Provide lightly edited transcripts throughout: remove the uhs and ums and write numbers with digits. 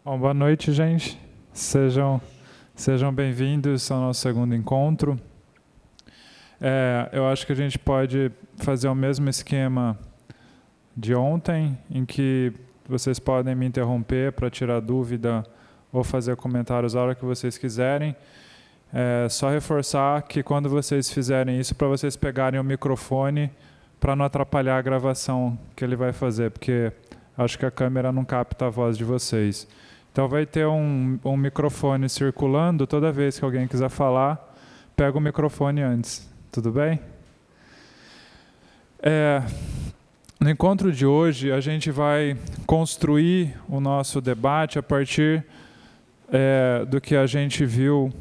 Bom, boa noite, gente. Sejam bem-vindos ao nosso segundo encontro. Eu acho que a gente pode fazer o mesmo esquema de ontem, em que vocês podem me interromper para tirar dúvida ou fazer comentários a hora que vocês quiserem. Só reforçar que quando vocês fizerem isso, para vocês pegarem o microfone para não atrapalhar a gravação que ele vai fazer, porque acho que a câmera não capta a voz de vocês. Então vai ter um microfone circulando, toda vez que alguém quiser falar, pega o microfone antes, tudo bem? No encontro de hoje, a gente vai construir o nosso debate a partir do que a gente viu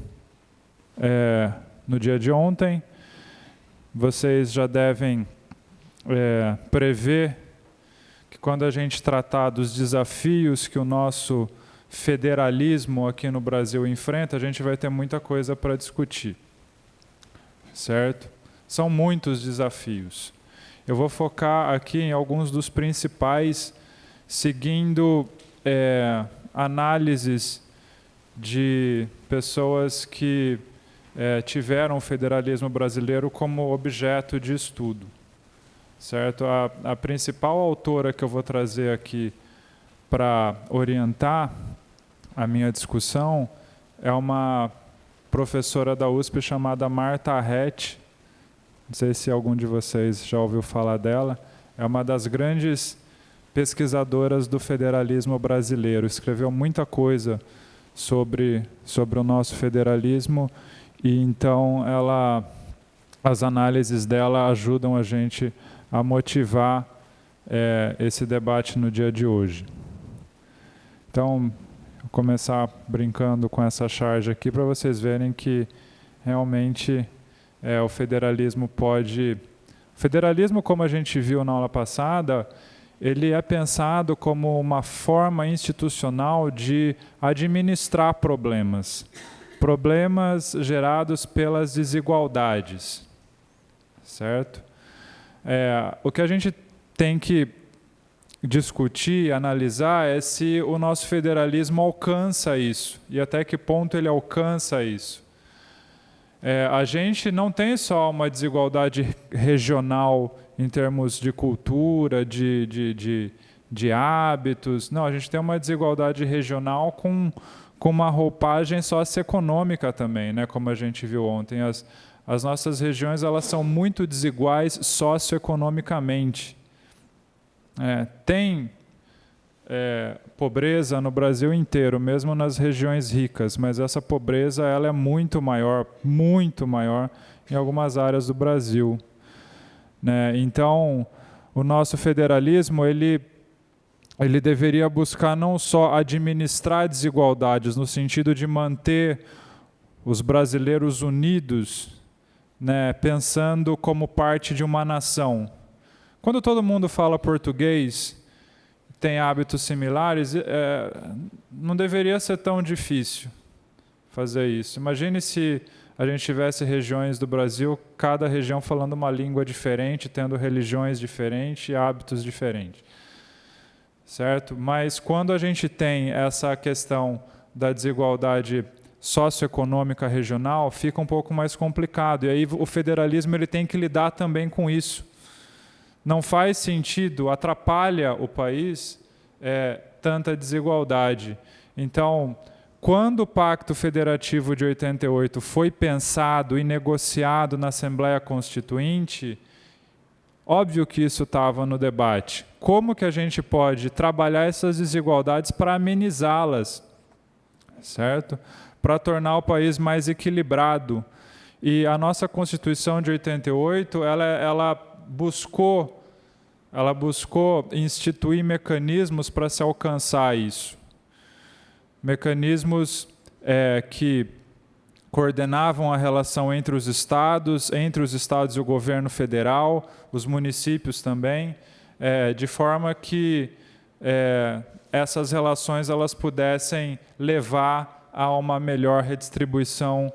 no dia de ontem. Vocês já devem prever que quando a gente tratar dos desafios que o nosso federalismo aqui no Brasil enfrenta, a gente vai ter muita coisa para discutir, certo? São muitos desafios. Eu vou focar aqui em alguns dos principais, seguindo análises de pessoas que tiveram o federalismo brasileiro como objeto de estudo, certo? A principal autora que eu vou trazer aqui para orientar a minha discussão é uma professora da USP chamada Marta Arredt. Não sei se algum de vocês já ouviu falar dela. É uma das grandes pesquisadoras do federalismo brasileiro. Escreveu muita coisa sobre o nosso federalismo e então as análises dela ajudam a gente a motivar esse debate no dia de hoje. Então, vou começar brincando com essa charge aqui para vocês verem que realmente o federalismo pode... O federalismo, como a gente viu na aula passada, ele é pensado como uma forma institucional de administrar problemas gerados pelas desigualdades, certo? O que a gente tem que discutir, analisar é se o nosso federalismo alcança isso e até que ponto ele alcança isso. A gente não tem só uma desigualdade regional em termos de cultura, de hábitos, não, a gente tem uma desigualdade regional com uma roupagem socioeconômica também, né? Como a gente viu ontem. As nossas regiões elas são muito desiguais socioeconomicamente. Tem pobreza no Brasil inteiro, mesmo nas regiões ricas, mas essa pobreza ela é muito maior em algumas áreas do Brasil, né? Então, o nosso federalismo ele deveria buscar não só administrar desigualdades, no sentido de manter os brasileiros unidos, né, pensando como parte de uma nação. Quando todo mundo fala português, tem hábitos similares, não deveria ser tão difícil fazer isso. Imagine se a gente tivesse regiões do Brasil, cada região falando uma língua diferente, tendo religiões diferentes e hábitos diferentes. Certo? Mas quando a gente tem essa questão da desigualdade socioeconômica regional, fica um pouco mais complicado. E aí o federalismo ele tem que lidar também com isso. Não faz sentido, atrapalha o país tanta desigualdade. Então, quando o Pacto Federativo de 88 foi pensado e negociado na Assembleia Constituinte, óbvio que isso estava no debate. Como que a gente pode trabalhar essas desigualdades para amenizá-las, certo? Para tornar o país mais equilibrado. E a nossa Constituição de 88, ela buscou instituir mecanismos para se alcançar isso. Mecanismos que coordenavam a relação entre os estados e o governo federal, os municípios também, de forma que essas relações elas pudessem levar a uma melhor redistribuição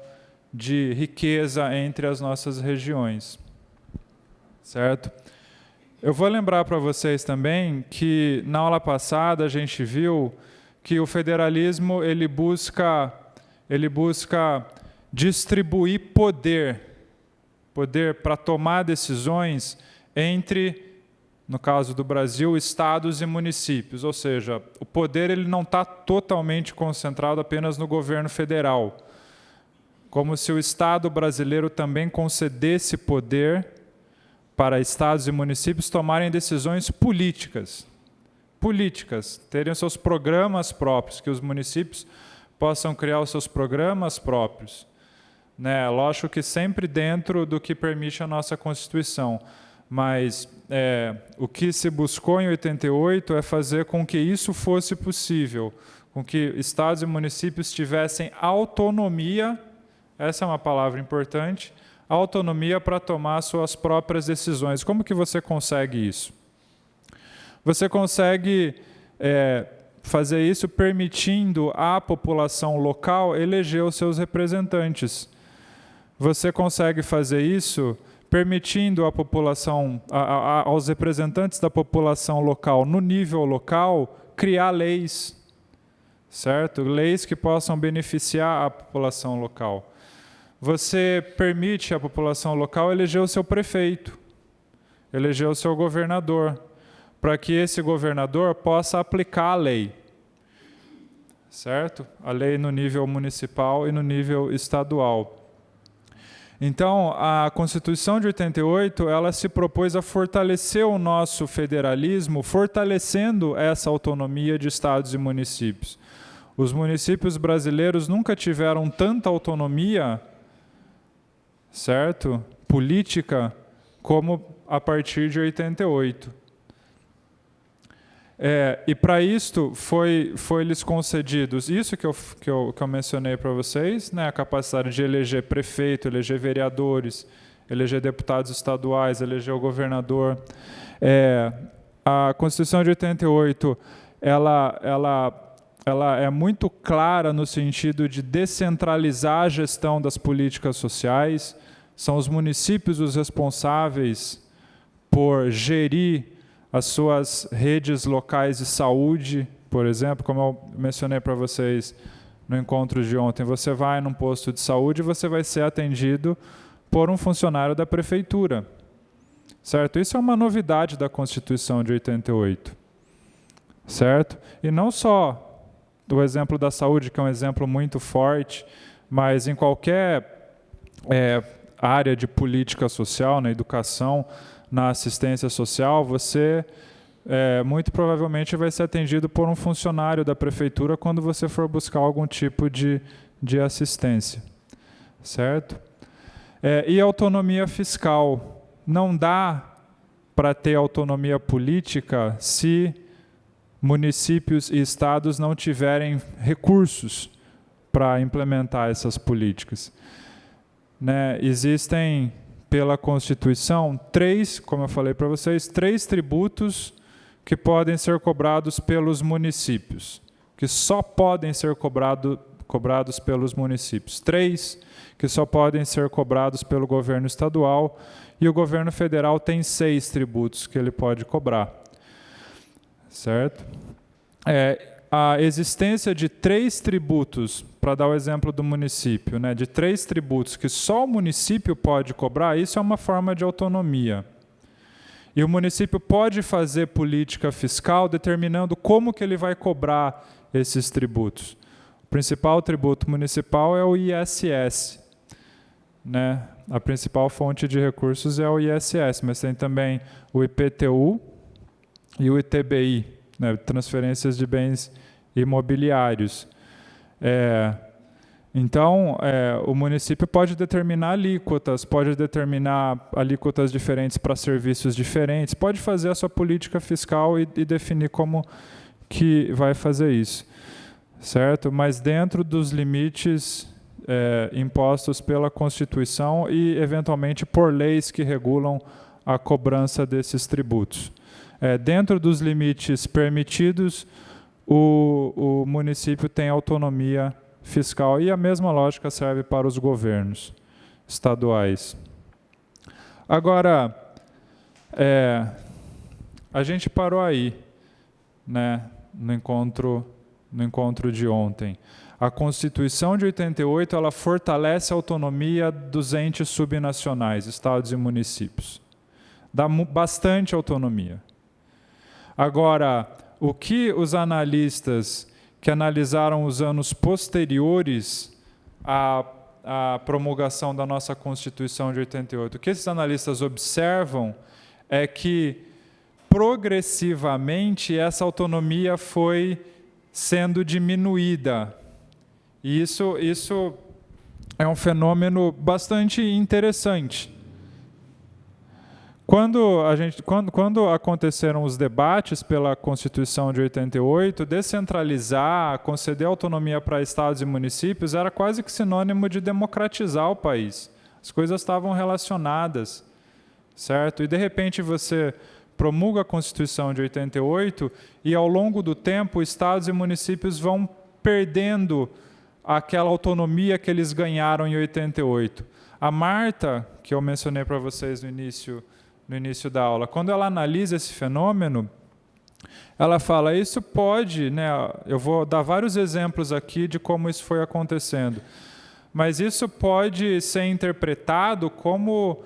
de riqueza entre as nossas regiões. Certo? Eu vou lembrar para vocês também que na aula passada a gente viu que o federalismo ele busca distribuir poder para tomar decisões entre, no caso do Brasil, estados e municípios, ou seja, o poder ele não está totalmente concentrado apenas no governo federal, como se o Estado brasileiro também concedesse poder para estados e municípios tomarem decisões políticas, terem seus programas próprios, que os municípios possam criar os seus programas próprios. Né? Lógico que sempre dentro do que permite a nossa Constituição, mas o que se buscou em 88 é fazer com que isso fosse possível, com que estados e municípios tivessem autonomia, essa é uma palavra importante, autonomia para tomar suas próprias decisões. Como que você consegue isso? Você consegue fazer isso permitindo à população local eleger os seus representantes. Você consegue fazer isso permitindo à população, aos representantes da população local, no nível local, criar leis, certo? Leis que possam beneficiar a população local. Você permite à população local eleger o seu prefeito, eleger o seu governador, para que esse governador possa aplicar a lei, certo? A lei no nível municipal e no nível estadual. Então, a Constituição de 88, ela se propôs a fortalecer o nosso federalismo, fortalecendo essa autonomia de estados e municípios. Os municípios brasileiros nunca tiveram tanta autonomia, certo? Política, como a partir de 88. E para isto foi-lhes concedidos isso que eu mencionei para vocês, né, a capacidade de eleger prefeito, eleger vereadores, eleger deputados estaduais, eleger o governador. A Constituição de 88, ela é muito clara no sentido de descentralizar a gestão das políticas sociais. São os municípios os responsáveis por gerir as suas redes locais de saúde, por exemplo, como eu mencionei para vocês no encontro de ontem, você vai num posto de saúde e você vai ser atendido por um funcionário da prefeitura, certo? Isso é uma novidade da Constituição de 88, certo? E não só do exemplo da saúde, que é um exemplo muito forte, mas em qualquer área de política social, na educação, na assistência social, você muito provavelmente vai ser atendido por um funcionário da prefeitura quando você for buscar algum tipo de assistência, certo? E autonomia fiscal. Não dá para ter autonomia política se municípios e estados não tiverem recursos para implementar essas políticas. Né? Existem, pela Constituição, como eu falei para vocês, 3 tributos que podem ser cobrados pelos municípios, que só podem ser cobrados pelos municípios. 3 que só podem ser cobrados pelo governo estadual, e o governo federal tem 6 tributos que ele pode cobrar, certo? A existência de 3 tributos, para dar o exemplo do município, né, de 3 tributos que só o município pode cobrar, isso é uma forma de autonomia. E o município pode fazer política fiscal determinando como que ele vai cobrar esses tributos. O principal tributo municipal é o ISS, né? A principal fonte de recursos é o ISS, mas tem também o IPTU e o ITBI, né? Transferências de bens imobiliários. Então, o município pode determinar alíquotas diferentes para serviços diferentes, pode fazer a sua política fiscal e definir como que vai fazer isso, certo? Mas dentro dos limites impostos pela Constituição e, eventualmente, por leis que regulam a cobrança desses tributos. Dentro dos limites permitidos, o município tem autonomia fiscal, e a mesma lógica serve para os governos estaduais. Agora, a gente parou aí, né, no encontro no encontro de ontem. A Constituição de 88, ela fortalece a autonomia dos entes subnacionais, estados e municípios. Dá bastante autonomia. Agora, o que os analistas que analisaram os anos posteriores à promulgação da nossa Constituição de 88, o que esses analistas observam é que, progressivamente, essa autonomia foi sendo diminuída. E isso é um fenômeno bastante interessante. Quando aconteceram os debates pela Constituição de 88, descentralizar, conceder autonomia para estados e municípios era quase que sinônimo de democratizar o país. As coisas estavam relacionadas, certo? E, de repente, você promulga a Constituição de 88 e, ao longo do tempo, estados e municípios vão perdendo aquela autonomia que eles ganharam em 88. A Marta, que eu mencionei para vocês no início da aula, quando ela analisa esse fenômeno, ela fala, isso pode, né, eu vou dar vários exemplos aqui de como isso foi acontecendo, mas isso pode ser interpretado como,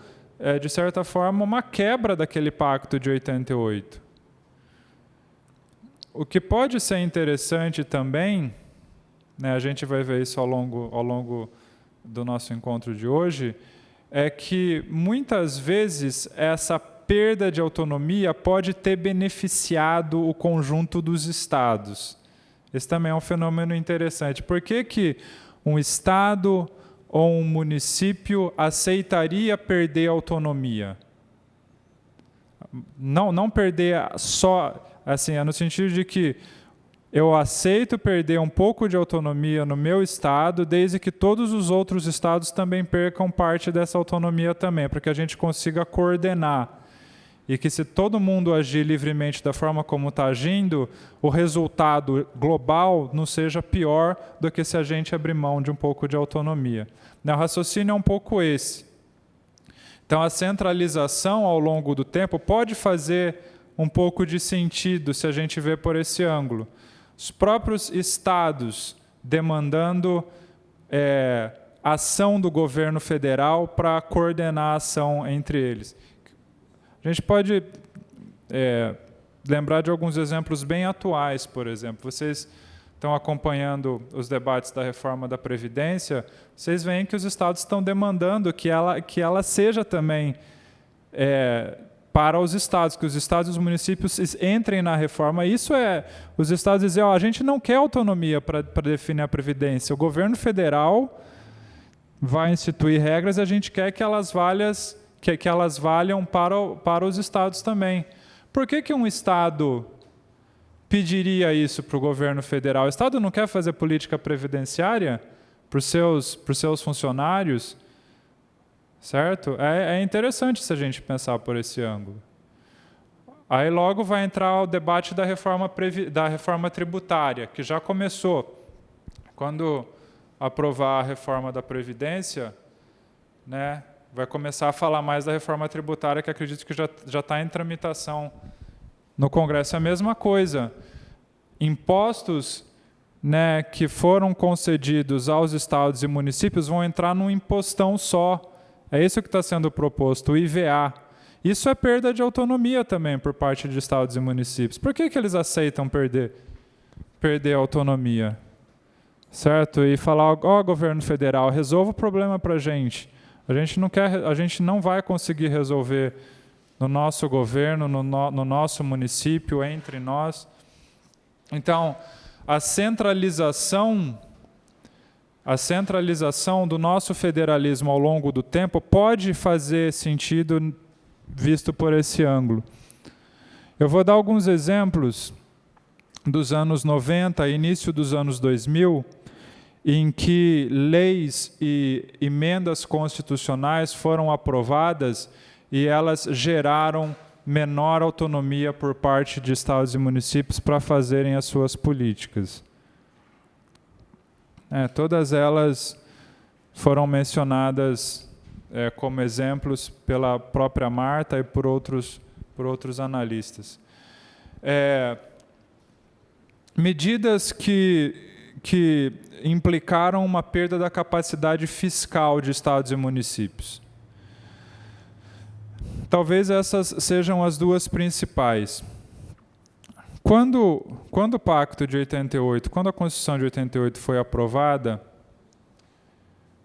de certa forma, uma quebra daquele pacto de 88. O que pode ser interessante também, né, a gente vai ver isso ao longo do nosso encontro de hoje, é que, muitas vezes, essa perda de autonomia pode ter beneficiado o conjunto dos estados. Esse também é um fenômeno interessante. Por que um estado ou um município aceitaria perder a autonomia? Não perder só, assim, é no sentido de que eu aceito perder um pouco de autonomia no meu estado, desde que todos os outros estados também percam parte dessa autonomia também, para que a gente consiga coordenar. E que, se todo mundo agir livremente da forma como está agindo, o resultado global não seja pior do que se a gente abrir mão de um pouco de autonomia. O raciocínio é um pouco esse. Então, a centralização ao longo do tempo pode fazer um pouco de sentido se a gente vê por esse ângulo. Os próprios estados demandando ação do governo federal para coordenar a ação entre eles. A gente pode lembrar de alguns exemplos bem atuais, por exemplo. Vocês estão acompanhando os debates da reforma da Previdência, vocês veem que os estados estão demandando que ela seja também para os estados, que os estados e os municípios entrem na reforma. Isso os estados dizem, a gente não quer autonomia para definir a Previdência, o governo federal vai instituir regras e a gente quer que elas valham para os estados também. Por que um estado pediria isso para o governo federal? O estado não quer fazer política previdenciária para os seus funcionários? Certo? É interessante se a gente pensar por esse ângulo. Aí logo vai entrar o debate da reforma tributária, que já começou. Quando aprovar a reforma da Previdência, né, vai começar a falar mais da reforma tributária, que acredito que já está em tramitação no Congresso. É a mesma coisa. Impostos, né, que foram concedidos aos estados e municípios vão entrar num impostão só. É isso que está sendo proposto, o IVA. Isso é perda de autonomia também por parte de estados e municípios. Por que eles aceitam perder a autonomia? Certo? E falar, governo federal, resolva o problema para a gente. A gente não vai conseguir resolver no nosso governo, no nosso município, entre nós. Então, a centralização do nosso federalismo ao longo do tempo pode fazer sentido visto por esse ângulo. Eu vou dar alguns exemplos dos anos 90, início dos anos 2000, em que leis e emendas constitucionais foram aprovadas e elas geraram menor autonomia por parte de estados e municípios para fazerem as suas políticas. Todas elas foram mencionadas como exemplos pela própria Marta e por outros analistas. medidas que implicaram uma perda da capacidade fiscal de estados e municípios. Talvez essas sejam as duas principais. Quando o Pacto de 88, quando a Constituição de 88 foi aprovada,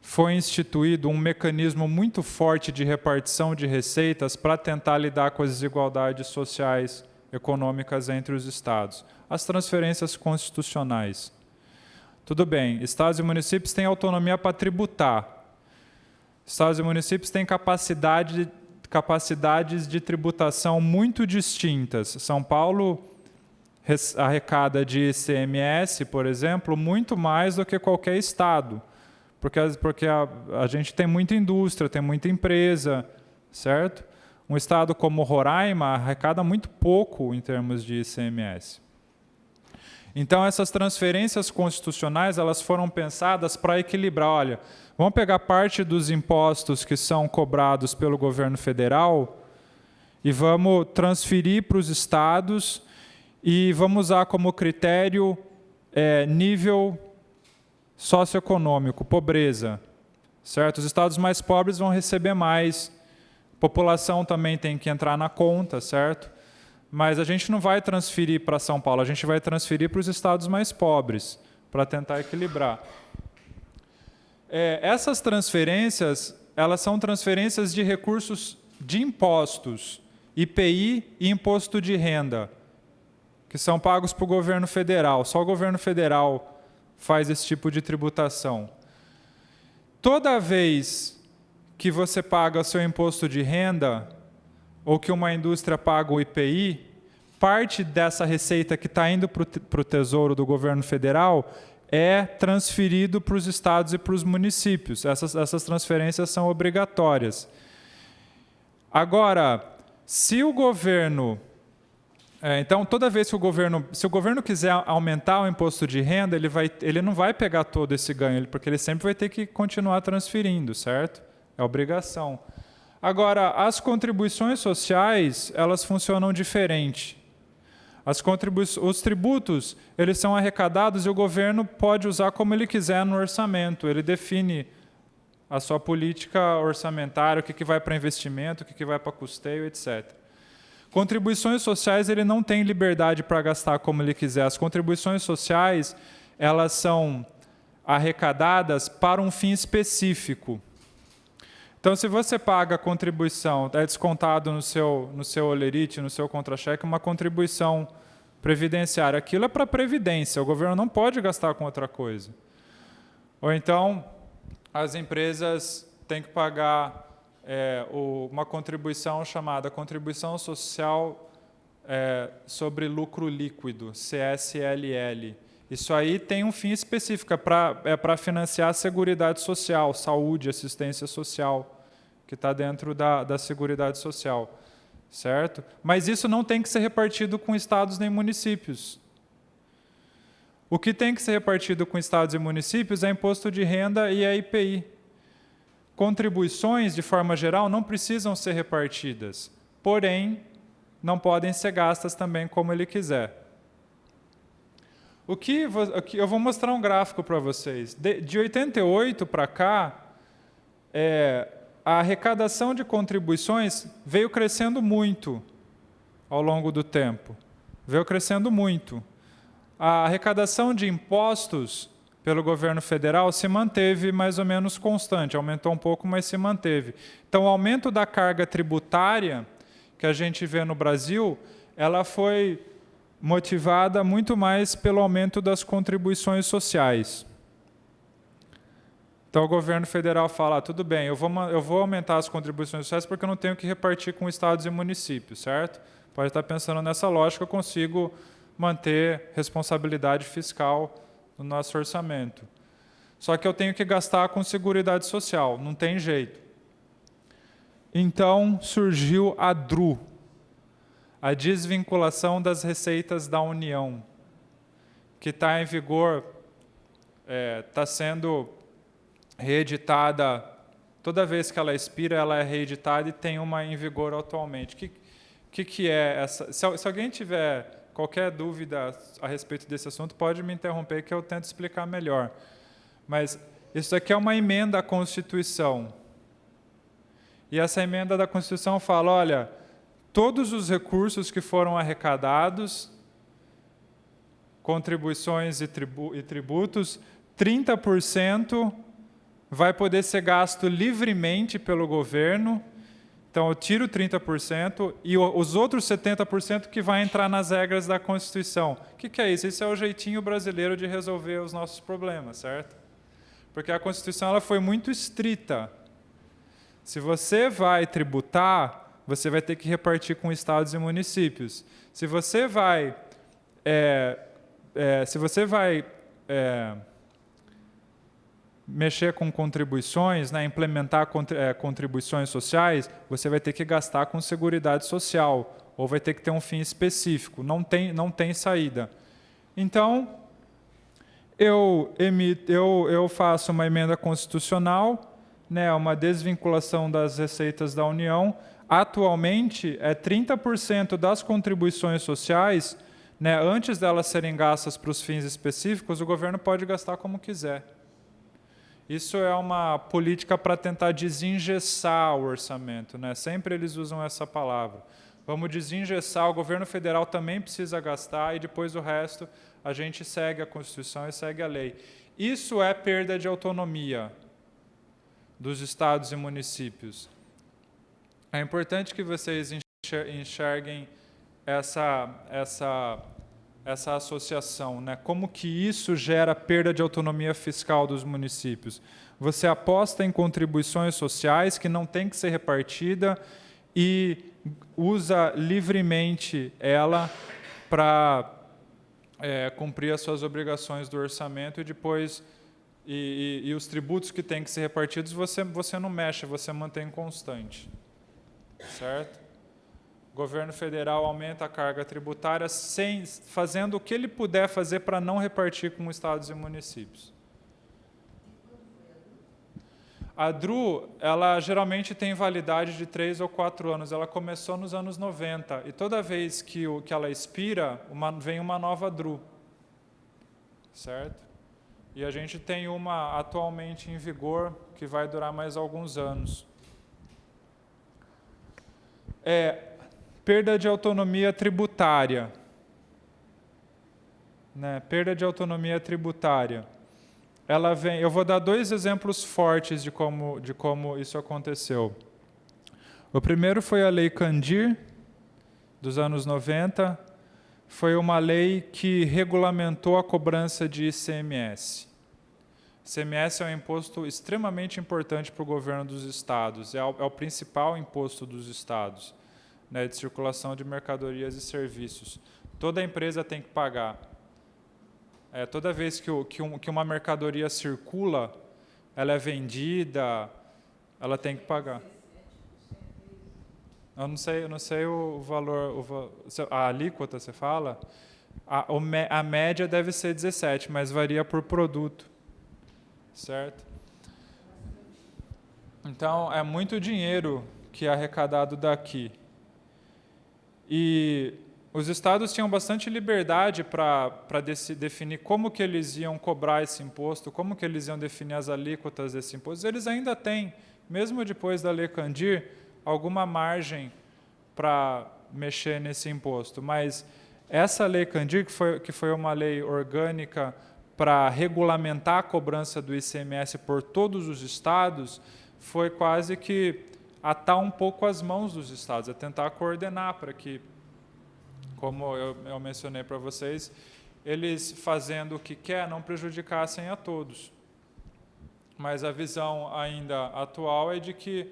foi instituído um mecanismo muito forte de repartição de receitas para tentar lidar com as desigualdades sociais, econômicas entre os estados. As transferências constitucionais. Tudo bem, estados e municípios têm autonomia para tributar. Estados e municípios têm capacidades de tributação muito distintas. São Paulo arrecada de ICMS, por exemplo, muito mais do que qualquer estado, porque a gente tem muita indústria, tem muita empresa, certo? Um estado como Roraima arrecada muito pouco em termos de ICMS. Então, essas transferências constitucionais, elas foram pensadas para equilibrar. Olha, vamos pegar parte dos impostos que são cobrados pelo governo federal e vamos transferir para os estados e vamos usar como critério nível socioeconômico, pobreza, certo? Os estados mais pobres vão receber mais, população também tem que entrar na conta, certo? Mas a gente não vai transferir para São Paulo, a gente vai transferir para os estados mais pobres, para tentar equilibrar. Essas transferências, elas são transferências de recursos de impostos, IPI e imposto de renda, que são pagos para o governo federal. Só o governo federal faz esse tipo de tributação. Toda vez que você paga o seu imposto de renda, ou que uma indústria paga o IPI, parte dessa receita que está indo para o Tesouro do governo federal é transferido para os estados e para os municípios. Essas transferências são obrigatórias. Agora, se o governo... então, toda vez que se o governo quiser aumentar o imposto de renda, ele não vai pegar todo esse ganho, porque ele sempre vai ter que continuar transferindo, certo? É obrigação. Agora, as contribuições sociais, elas funcionam diferente. Os tributos, eles são arrecadados e o governo pode usar como ele quiser no orçamento. Ele define a sua política orçamentária, o que vai para investimento, o que vai para custeio, etc. Contribuições sociais, ele não tem liberdade para gastar como ele quiser. As contribuições sociais, elas são arrecadadas para um fim específico. Então, se você paga a contribuição, é descontado no seu olerite, no seu contra-cheque, uma contribuição previdenciária. Aquilo é para a previdência, o governo não pode gastar com outra coisa. Ou então, as empresas têm que pagar uma contribuição chamada Contribuição Social sobre Lucro Líquido, CSLL. Isso aí tem um fim específico, é para financiar a Seguridade Social, saúde, assistência social, que está dentro da Seguridade Social, certo? Mas isso não tem que ser repartido com estados nem municípios. O que tem que ser repartido com estados e municípios é imposto de renda e a IPI. Contribuições, de forma geral, não precisam ser repartidas, porém, não podem ser gastas também como ele quiser. Eu vou mostrar um gráfico para vocês. De 88 para cá, a arrecadação de contribuições veio crescendo muito ao longo do tempo. Veio crescendo muito. A arrecadação de impostos pelo governo federal se manteve mais ou menos constante, aumentou um pouco, mas se manteve. Então, o aumento da carga tributária que a gente vê no Brasil, ela foi motivada muito mais pelo aumento das contribuições sociais. Então, o governo federal fala, tudo bem, eu vou aumentar as contribuições sociais porque eu não tenho que repartir com estados e municípios, certo? Pode estar pensando nessa lógica, eu consigo manter responsabilidade fiscal no nosso orçamento. Só que eu tenho que gastar com Seguridade Social, não tem jeito. Então, surgiu a DRU, a desvinculação das receitas da União, que está em vigor, está sendo reeditada, toda vez que ela expira, ela é reeditada e tem uma em vigor atualmente. O que é essa? Se alguém tiver Qualquer dúvida a respeito desse assunto pode me interromper que eu tento explicar melhor. Mas isso aqui é uma emenda à Constituição. E essa emenda da Constituição fala, olha, todos os recursos que foram arrecadados, contribuições e tributos, 30% vai poder ser gasto livremente pelo governo. Então, eu tiro 30% e os outros 70% que vai entrar nas regras da Constituição. O que é isso? Isso é o jeitinho brasileiro de resolver os nossos problemas, certo? Porque a Constituição ela foi muito estrita. Se você vai tributar, você vai ter que repartir com estados e municípios. Se você vai mexer com contribuições, né, implementar contribuições sociais, você vai ter que gastar com Seguridade Social, ou vai ter que ter um fim específico, não tem saída. Então, eu faço uma emenda constitucional, né, uma desvinculação das receitas da União. Atualmente, 30% das contribuições sociais, né, antes delas serem gastas para os fins específicos, o governo pode gastar como quiser. Isso é uma política para tentar desengessar o orçamento, né? Sempre eles usam essa palavra. Vamos desengessar, o governo federal também precisa gastar e depois o resto a gente segue a Constituição e segue a lei. Isso é perda de autonomia dos estados e municípios. É importante que vocês enxerguem essa associação, né? Como que isso gera perda de autonomia fiscal dos municípios. Você aposta em contribuições sociais que não tem que ser repartida e usa livremente ela para cumprir as suas obrigações do orçamento e depois e os tributos que têm que ser repartidos você não mexe, você mantém constante, certo? O governo federal aumenta a carga tributária fazendo o que ele puder fazer para não repartir com estados e municípios. A DRU, ela geralmente tem validade de 3 ou 4 anos. Ela começou nos anos 90 e toda vez que ela expira, vem uma nova DRU, certo? E a gente tem uma atualmente em vigor que vai durar mais alguns anos. Perda de autonomia tributária. Né? Perda de autonomia tributária. Ela vem, eu vou dar 2 exemplos fortes de como isso aconteceu. O primeiro foi a Lei Candir, dos anos 90. Foi uma lei que regulamentou a cobrança de ICMS. ICMS é um imposto extremamente importante para o governo dos estados. É o principal imposto dos estados, né, de circulação de mercadorias e serviços. Toda empresa tem que pagar. Toda vez que uma mercadoria circula, ela é vendida, ela tem que pagar. Eu não sei o valor, a alíquota, você fala? A média deve ser 17, mas varia por produto, certo? Então, é muito dinheiro que é arrecadado daqui. E os estados tinham bastante liberdade para definir como que eles iam cobrar esse imposto, como que eles iam definir as alíquotas desse imposto. Eles ainda têm, mesmo depois da Lei Candir, alguma margem para mexer nesse imposto. Mas essa Lei Candir, que foi uma lei orgânica para regulamentar a cobrança do ICMS por todos os estados, foi quase que atar um pouco as mãos dos estados, tentar coordenar para que, como eu mencionei para vocês, eles fazendo o que quer não prejudicassem a todos. Mas a visão ainda atual é de que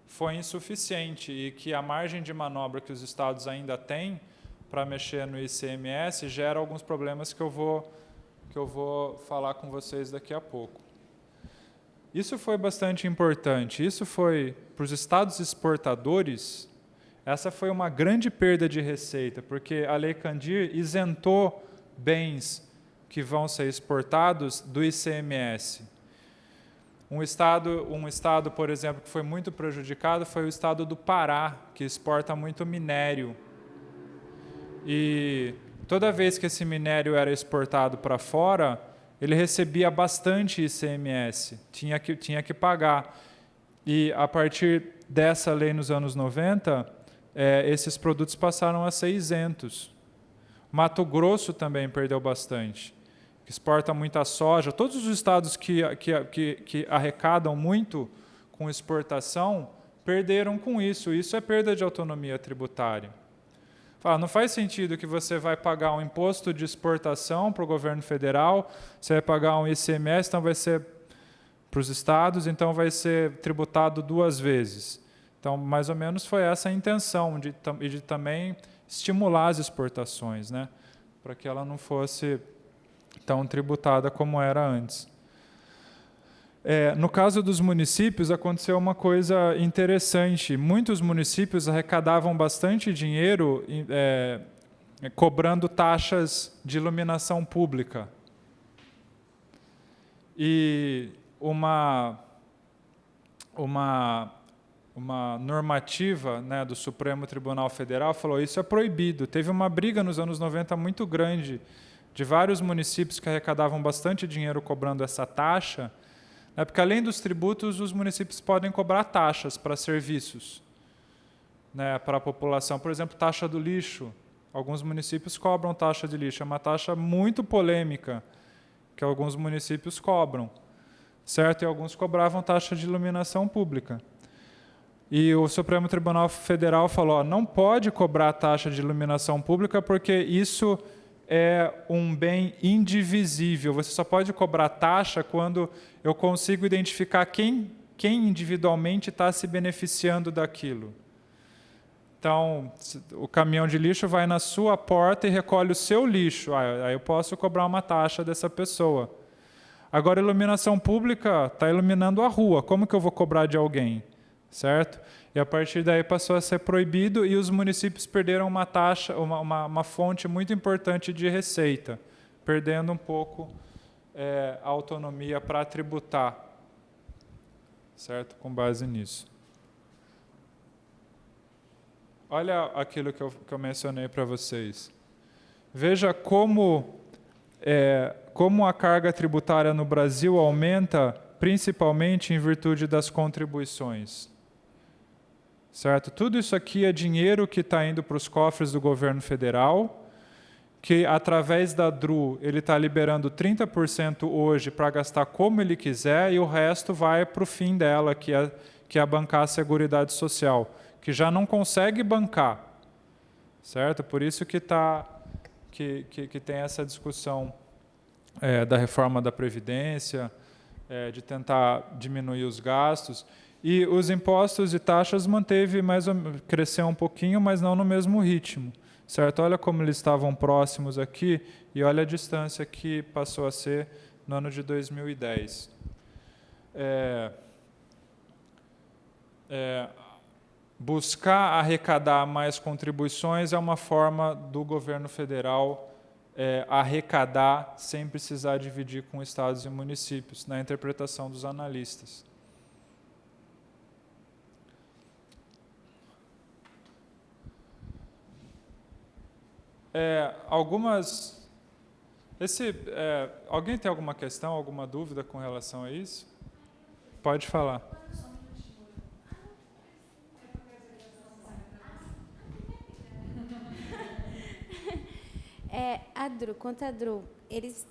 foi insuficiente e que a margem de manobra que os estados ainda têm para mexer no ICMS gera alguns problemas que eu vou falar com vocês daqui a pouco. Isso foi bastante importante. Isso foi, para os estados exportadores, essa foi uma grande perda de receita, porque a Lei Candir isentou bens que vão ser exportados do ICMS. Um estado, por exemplo, que foi muito prejudicado foi o estado do Pará, que exporta muito minério. E toda vez que esse minério era exportado para fora, ele recebia bastante ICMS, tinha que pagar. E a partir dessa lei nos anos 90, esses produtos passaram a ser isentos. Mato Grosso também perdeu bastante, que exporta muita soja. Todos os estados que arrecadam muito com exportação perderam com isso. Isso é perda de autonomia tributária. Não faz sentido que você vai pagar um imposto de exportação para o governo federal, você vai pagar um ICMS, então vai ser para os estados, então vai ser tributado 2 vezes. Então, mais ou menos foi essa a intenção, de também estimular as exportações, né, para que ela não fosse tão tributada como era antes. No caso dos municípios, aconteceu uma coisa interessante. Muitos municípios arrecadavam bastante dinheiro cobrando taxas de iluminação pública. E uma normativa, né, do Supremo Tribunal Federal falou isso é proibido. Teve uma briga nos anos 90 muito grande de vários municípios que arrecadavam bastante dinheiro cobrando essa taxa, porque além dos tributos, os municípios podem cobrar taxas para serviços, né, para a população. Por exemplo, taxa do lixo. Alguns municípios cobram taxa de lixo. É uma taxa muito polêmica que alguns municípios cobram, certo? E alguns cobravam taxa de iluminação pública. E o Supremo Tribunal Federal falou, não pode cobrar taxa de iluminação pública porque isso é um bem indivisível. Você só pode cobrar taxa quando eu consigo identificar quem individualmente está se beneficiando daquilo. Então, o caminhão de lixo vai na sua porta e recolhe o seu lixo. Aí eu posso cobrar uma taxa dessa pessoa. Agora, iluminação pública está iluminando a rua. Como que eu vou cobrar de alguém? Certo? E a partir daí passou a ser proibido e os municípios perderam uma taxa, uma fonte muito importante de receita, perdendo um pouco a autonomia para tributar, certo? Com base nisso. Olha aquilo que eu mencionei para vocês. Veja como a carga tributária no Brasil aumenta, principalmente em virtude das contribuições. Certo? Tudo isso aqui é dinheiro que está indo para os cofres do governo federal, que através da DRU ele está liberando 30% hoje para gastar como ele quiser e o resto vai para o fim dela, que é bancar a Seguridade Social, que já não consegue bancar. Certo? Por isso que tem essa discussão da reforma da Previdência, de tentar diminuir os gastos. E os impostos e taxas cresceu um pouquinho, mas não no mesmo ritmo. Certo? Olha como eles estavam próximos aqui e olha a distância que passou a ser no ano de 2010. Buscar arrecadar mais contribuições é uma forma do governo federal arrecadar sem precisar dividir com estados e municípios, na interpretação dos analistas. Alguém tem alguma questão, alguma dúvida com relação a isso? Pode falar. A DRU, quanto à DRU, eles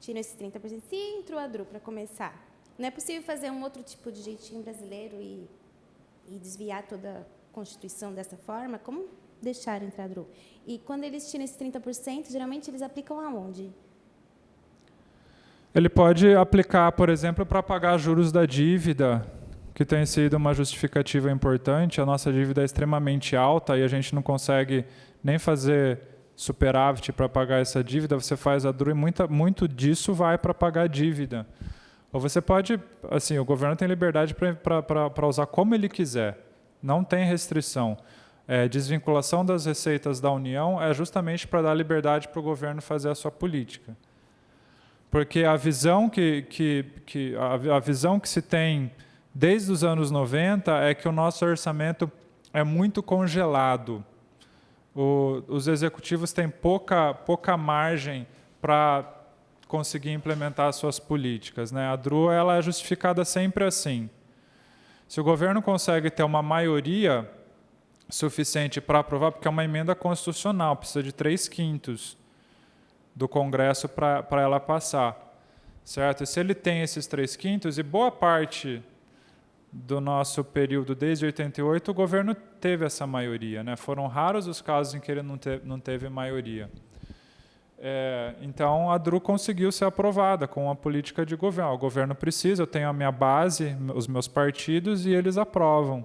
tiram esses 30%, se entrou a DRU para começar, não é possível fazer um outro tipo de jeitinho brasileiro e desviar toda a Constituição dessa forma? Como deixar entrar a DRU? E quando eles tiram esses 30%, geralmente eles aplicam aonde? Ele pode aplicar, por exemplo, para pagar juros da dívida, que tem sido uma justificativa importante. A nossa dívida é extremamente alta e a gente não consegue nem fazer superávit para pagar essa dívida. Você faz a DRU e muito disso vai para pagar a dívida. Ou você pode, assim, o governo tem liberdade para usar como ele quiser, não tem restrição. Desvinculação das receitas da União é justamente para dar liberdade para o governo fazer a sua política. Porque a visão a visão que se tem desde os anos 90 é que o nosso orçamento é muito congelado. os executivos têm pouca margem para conseguir implementar suas políticas, né? A DRU ela é justificada sempre assim. Se o governo consegue ter uma maioria suficiente para aprovar, porque é uma emenda constitucional, precisa de 3/5 do Congresso para ela passar, certo? E se ele tem esses 3/5, e boa parte do nosso período, desde 88, o governo teve essa maioria, né? Foram raros os casos em que ele não teve maioria. Então, a DRU conseguiu ser aprovada com a política de governo. O governo precisa, eu tenho a minha base, os meus partidos, e eles aprovam.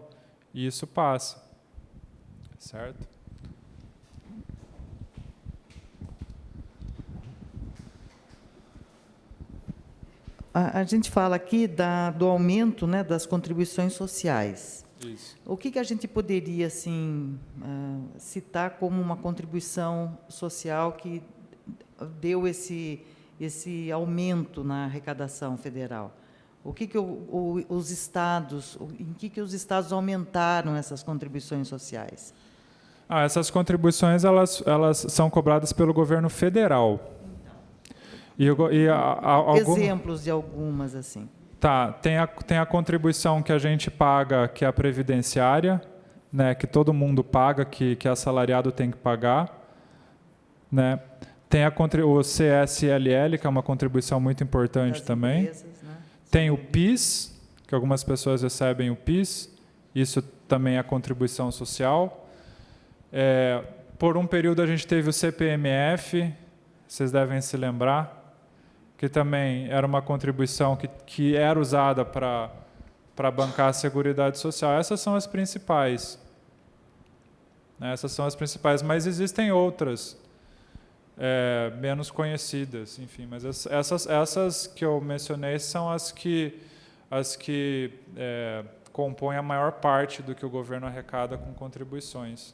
E isso passa. Certo? A gente fala aqui do aumento, né, das contribuições sociais. Isso. O que a gente poderia assim, citar como uma contribuição social que deu esse aumento na arrecadação federal? O que os estados, em que os estados aumentaram essas contribuições sociais? Essas contribuições elas são cobradas pelo governo federal. Exemplos de algumas assim. Tá, tem a contribuição que a gente paga, que é a previdenciária, né, que todo mundo paga, que assalariado tem que pagar, né? Tem o CSLL, que é uma contribuição muito importante das também. Empresas, né? Tem o PIS, que algumas pessoas recebem o PIS, isso também é contribuição social. Por um período a gente teve o CPMF, vocês devem se lembrar, que também era uma contribuição que era usada para bancar a Seguridade Social. Essas são as principais. Essas são as principais, mas existem outras, menos conhecidas, enfim. Mas essas que eu mencionei são as que compõem a maior parte do que o governo arrecada com contribuições.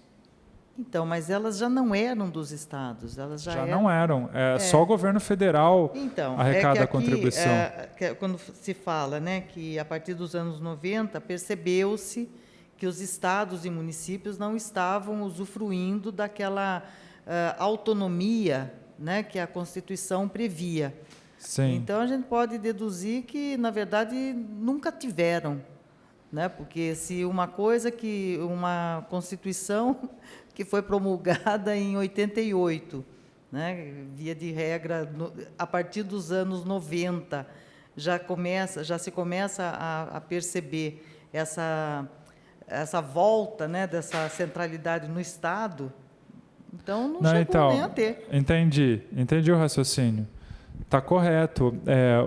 Então, mas elas já não eram dos estados, elas já eram... não eram. Só o governo federal arrecada a contribuição. Quando se fala, né, que a partir dos anos 90 percebeu-se que os estados e municípios não estavam usufruindo daquela autonomia, né, que a Constituição previa. Sim. Então, a gente pode deduzir que, na verdade, nunca tiveram, né, porque se uma Constituição que foi promulgada em 88, né, via de regra, a partir dos anos 90, já se começa a perceber essa volta, né, dessa centralidade no Estado, então não chegou nem a ter. Entendi o raciocínio. Está correto.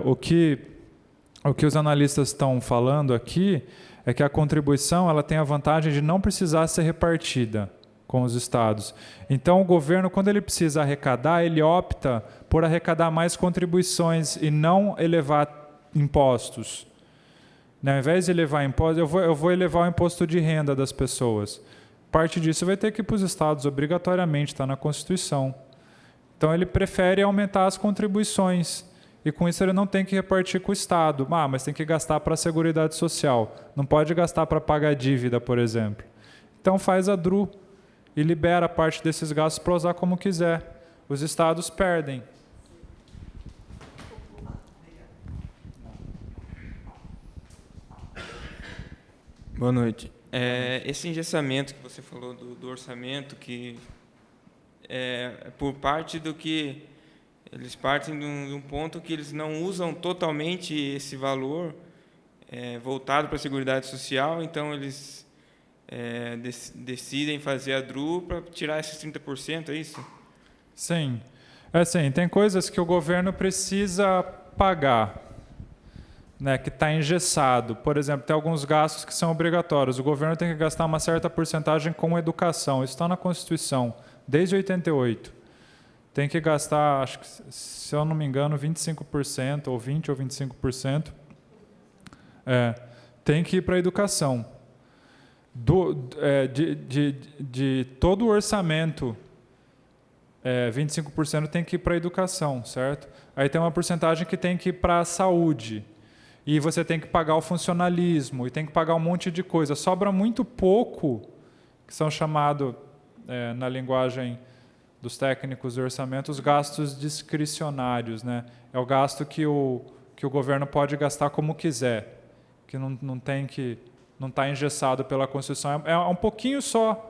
O que os analistas estão falando aqui é que a contribuição ela tem a vantagem de não precisar ser repartida com os estados. Então, o governo, quando ele precisa arrecadar, ele opta por arrecadar mais contribuições e não elevar impostos. Ao invés de elevar impostos, eu vou elevar o imposto de renda das pessoas. Parte disso vai ter que ir para os estados, obrigatoriamente, está na Constituição. Então, ele prefere aumentar as contribuições. E, com isso, ele não tem que repartir com o Estado. Mas tem que gastar para a Seguridade Social. Não pode gastar para pagar dívida, por exemplo. Então, faz a DRU e libera parte desses gastos para usar como quiser. Os estados perdem. Boa noite. Esse engessamento que você falou do orçamento, que por parte do que eles partem de um ponto que eles não usam totalmente esse valor voltado para a Seguridade Social, então eles decidem fazer a DRU para tirar esses 30%, é isso? Sim. Tem coisas que o governo precisa pagar, né, que está engessado. Por exemplo, tem alguns gastos que são obrigatórios. O governo tem que gastar uma certa porcentagem com educação. Isso está na Constituição, desde 88. Tem que gastar, acho que, se eu não me engano, 25%, ou 20% ou 25%. Tem que ir para a educação. De todo o orçamento, 25% tem que ir para a educação, certo? Aí tem uma porcentagem que tem que ir para a saúde. E você tem que pagar o funcionalismo, e tem que pagar um monte de coisa. Sobra muito pouco, que são chamados na linguagem dos técnicos de orçamento, os gastos discricionários, né? É o gasto que o governo pode gastar como quiser, que não está engessado pela Constituição. É um pouquinho só.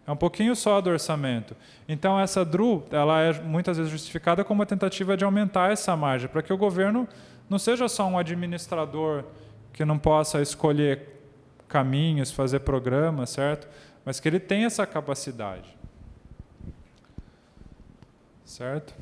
É um pouquinho só do orçamento. Então, essa DRU, ela é muitas vezes justificada como uma tentativa de aumentar essa margem, para que o governo não seja só um administrador que não possa escolher caminhos, fazer programas, certo? Mas que ele tenha essa capacidade. Certo?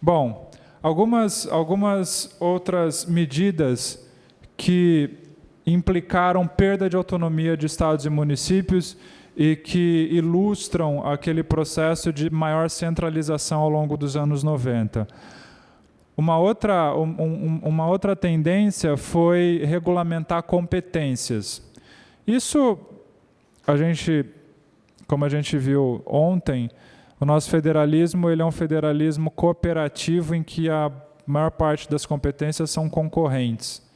Bom, algumas outras medidas que implicaram perda de autonomia de estados e municípios e que ilustram aquele processo de maior centralização ao longo dos anos 90. Uma outra tendência foi regulamentar competências. Isso, como a gente viu ontem, o nosso federalismo ele é um federalismo cooperativo em que a maior parte das competências são concorrentes.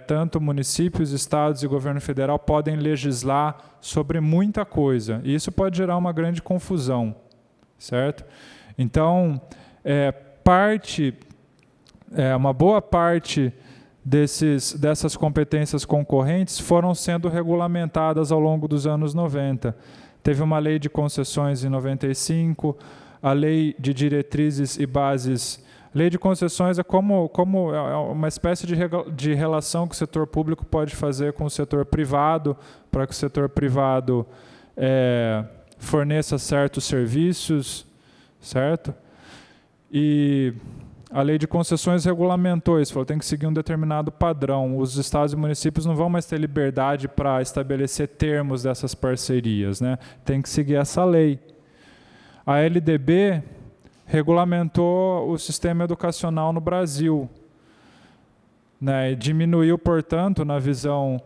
Tanto municípios, estados e governo federal podem legislar sobre muita coisa. E isso pode gerar uma grande confusão, certo? Então, uma boa parte dessas competências concorrentes foram sendo regulamentadas ao longo dos anos 90. Teve uma lei de concessões em 95, a lei de diretrizes e bases. Lei de concessões é como uma espécie de relação que o setor público pode fazer com o setor privado, para que o setor privado forneça certos serviços, certo? E a lei de concessões regulamentou isso, falou que tem que seguir um determinado padrão. Os estados e municípios não vão mais ter liberdade para estabelecer termos dessas parcerias, né? Tem que seguir essa lei. A LDB regulamentou o sistema educacional no Brasil, né? E diminuiu, portanto, na visão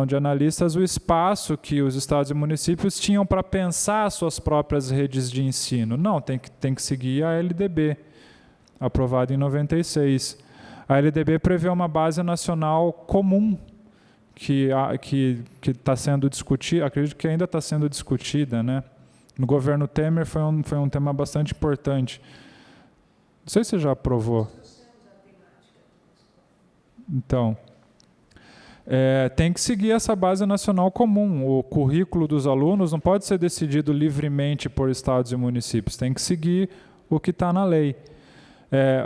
de analistas, o espaço que os estados e municípios tinham para pensar as suas próprias redes de ensino. Não, tem que seguir a LDB, aprovada em 96. A LDB prevê uma base nacional comum que está sendo discutida, acredito que ainda está sendo discutida, né? No governo Temer foi um tema bastante importante. Não sei se você já aprovou. Então, tem que seguir essa base nacional comum. O currículo dos alunos não pode ser decidido livremente por estados e municípios. Tem que seguir o que está na lei.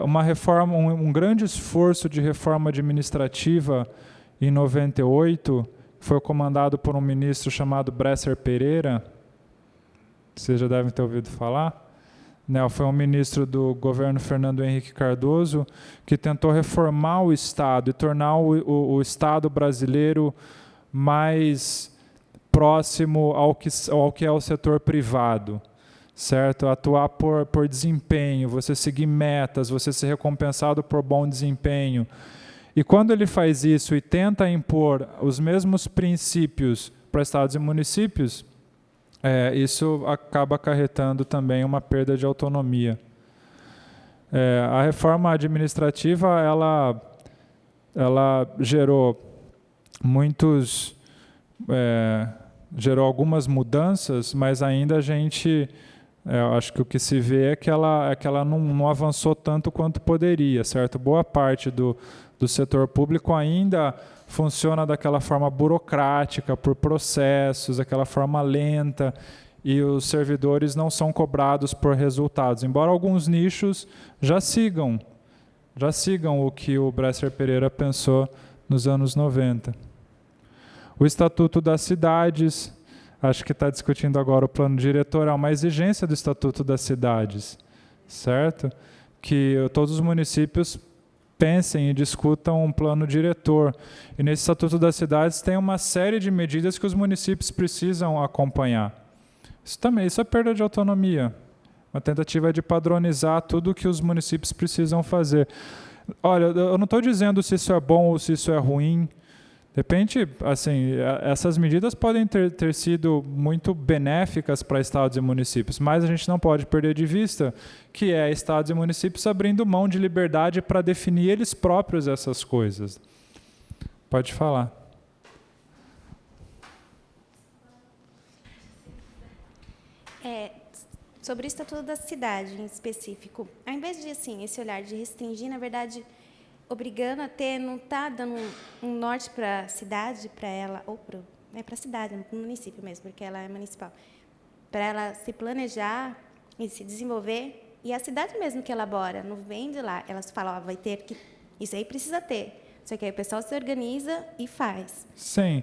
Uma reforma, um grande esforço de reforma administrativa em 98 foi comandado por um ministro chamado Bresser Pereira. Vocês já devem ter ouvido falar. Foi um ministro do governo Fernando Henrique Cardoso que tentou reformar o Estado e tornar o Estado brasileiro mais próximo ao que é o setor privado, certo? Atuar por desempenho, você seguir metas, você ser recompensado por bom desempenho. E quando ele faz isso e tenta impor os mesmos princípios para estados e municípios, isso acaba acarretando também uma perda de autonomia. A reforma administrativa, ela gerou algumas mudanças, mas ainda acho que o que se vê é que ela não avançou tanto quanto poderia, certo? Boa parte do setor público ainda funciona daquela forma burocrática, por processos, daquela forma lenta, e os servidores não são cobrados por resultados, embora alguns nichos já sigam o que o Bresser Pereira pensou nos anos 90. O Estatuto das Cidades, acho que está discutindo agora o plano diretor, é uma exigência do Estatuto das Cidades, certo? Que todos os municípios pensem e discutam um plano diretor. E nesse Estatuto das Cidades tem uma série de medidas que os municípios precisam acompanhar. Isso é perda de autonomia. Uma tentativa de padronizar tudo o que os municípios precisam fazer. Olha, eu não estou dizendo se isso é bom ou se isso é ruim. De repente, assim, essas medidas podem ter sido muito benéficas para estados e municípios, mas a gente não pode perder de vista que estados e municípios abrindo mão de liberdade para definir eles próprios essas coisas. Pode falar. Sobre o Estatuto da Cidade, em específico, ao invés de, assim, esse olhar de restringir, na verdade, obrigando a ter, não está dando um norte para a cidade, para ela, ou para a cidade, para o município mesmo, porque ela é municipal, para ela se planejar e se desenvolver, e a cidade mesmo que elabora, não vem de lá, elas falam, vai ter que, isso aí precisa ter, só que aí o pessoal se organiza e faz. Sim.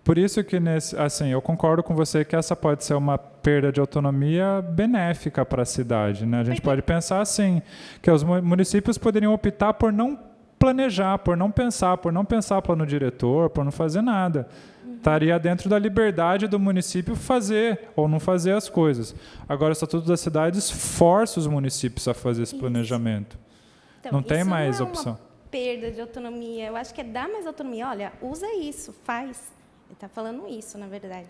Por isso que, assim, eu concordo com você que essa pode ser uma perda de autonomia benéfica para a cidade, né? A gente pode pensar assim, que os municípios poderiam optar por não planejar, por não pensar plano diretor, por não fazer nada. Estaria dentro da liberdade do município fazer ou não fazer as coisas. Agora, o Estatuto das Cidades força os municípios a fazer esse planejamento. Então, não tem mais não é opção. uma perda de autonomia, eu acho que é dar mais autonomia. Olha, usa isso, faz. Ele está falando isso, na verdade.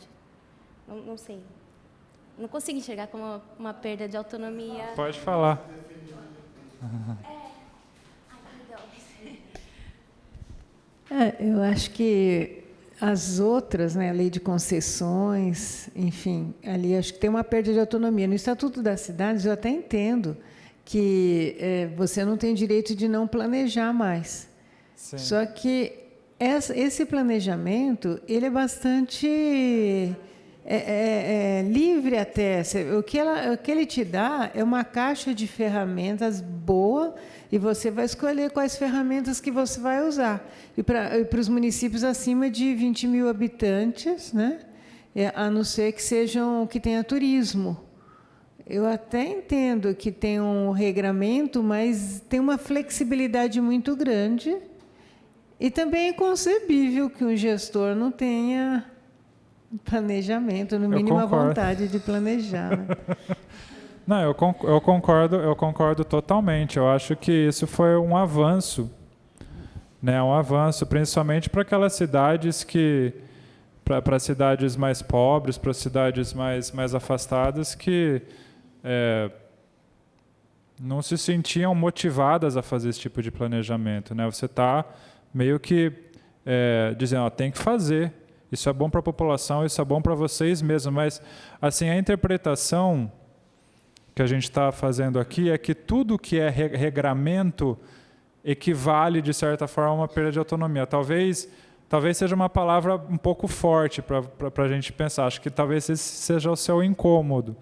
Não sei. Não consigo enxergar como uma perda de autonomia. Pode falar. Eu acho que as outras, né, a lei de concessões, enfim, ali acho que tem uma perda de autonomia. No Estatuto das Cidades, eu até entendo que você não tem direito de não planejar mais. Sim. Só que esse planejamento ele é bastante livre até. O que ele te dá é uma caixa de ferramentas boa e você vai escolher quais ferramentas que você vai usar. E para os municípios acima de 20 mil habitantes, né? A não ser que tenha turismo. Eu até entendo que tem um regramento, mas tem uma flexibilidade muito grande. E também é inconcebível que um gestor não tenha planejamento, no mínimo a vontade de planejar. Né? Não, eu concordo totalmente. Eu acho que isso foi um avanço, né? Um avanço, principalmente para aquelas cidades para cidades mais pobres, para cidades mais afastadas que não se sentiam motivadas a fazer esse tipo de planejamento, né? Você está meio que dizendo, tem que fazer. Isso é bom para a população, isso é bom para vocês mesmos. Mas assim, a interpretação que a gente está fazendo aqui é que tudo que é regramento equivale, de certa forma, a uma perda de autonomia. Talvez seja uma palavra um pouco forte para a gente pensar. Acho que talvez esse seja o seu incômodo,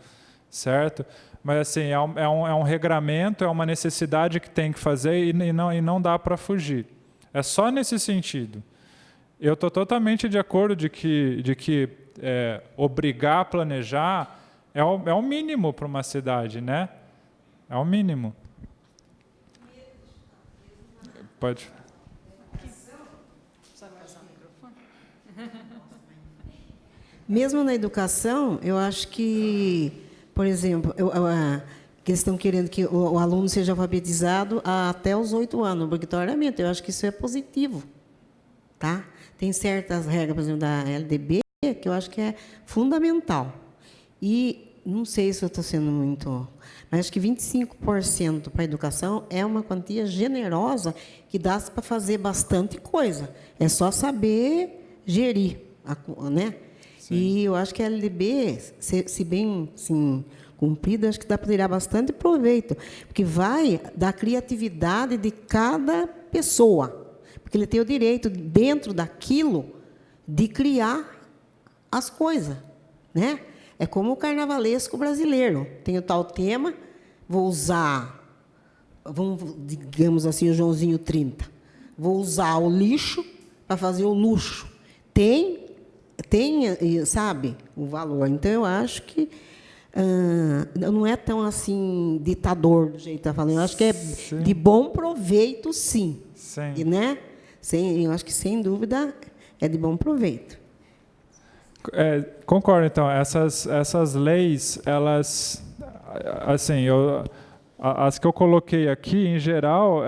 certo? Mas assim, é um regramento, é uma necessidade que tem que fazer e não dá para fugir. É só nesse sentido. Eu estou totalmente de acordo de que obrigar a planejar é o mínimo para uma cidade, né? É o mínimo. Pode. Mesmo na educação, eu acho que, por exemplo, que eles estão querendo que o aluno seja alfabetizado até os 8 anos, obrigatoriamente. Eu acho que isso é positivo, tá? Tem certas regras, por exemplo, da LDB, que eu acho que é fundamental. E não sei se eu estou sendo muito... Mas acho que 25% para a educação é uma quantia generosa que dá para fazer bastante coisa. É só saber gerir, né? Sim. E eu acho que a LDB, se bem assim, cumprida, acho que dá para tirar bastante proveito, porque vai da criatividade de cada pessoa. Porque ele tem o direito, dentro daquilo, de criar as coisas, né? É como o carnavalesco brasileiro. Tem o tal tema, vou usar, digamos assim, o Joãozinho 30. Vou usar o lixo para fazer o luxo. Tem, sabe, o valor. Então, eu acho que não é tão assim ditador do jeito que está falando. Eu acho que é sim. De bom proveito, sim. Sim. E, né? Eu acho que, sem dúvida, é de bom proveito. Concordo, então. Essas leis, elas, assim, as que eu coloquei aqui, em geral,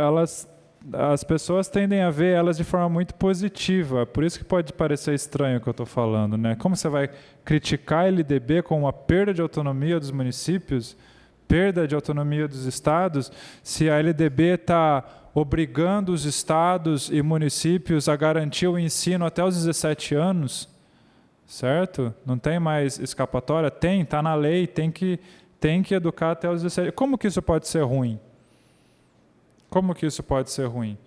as pessoas tendem a ver elas de forma muito positiva. Por isso que pode parecer estranho o que eu estou falando, né? Como você vai criticar a LDB com uma perda de autonomia dos municípios, perda de autonomia dos estados, se a LDB está obrigando os estados e municípios a garantir o ensino até os 17 anos, certo? Não tem mais escapatória? Tem, está na lei, tem que educar até os 17. Como que isso pode ser ruim? Como que isso pode ser ruim?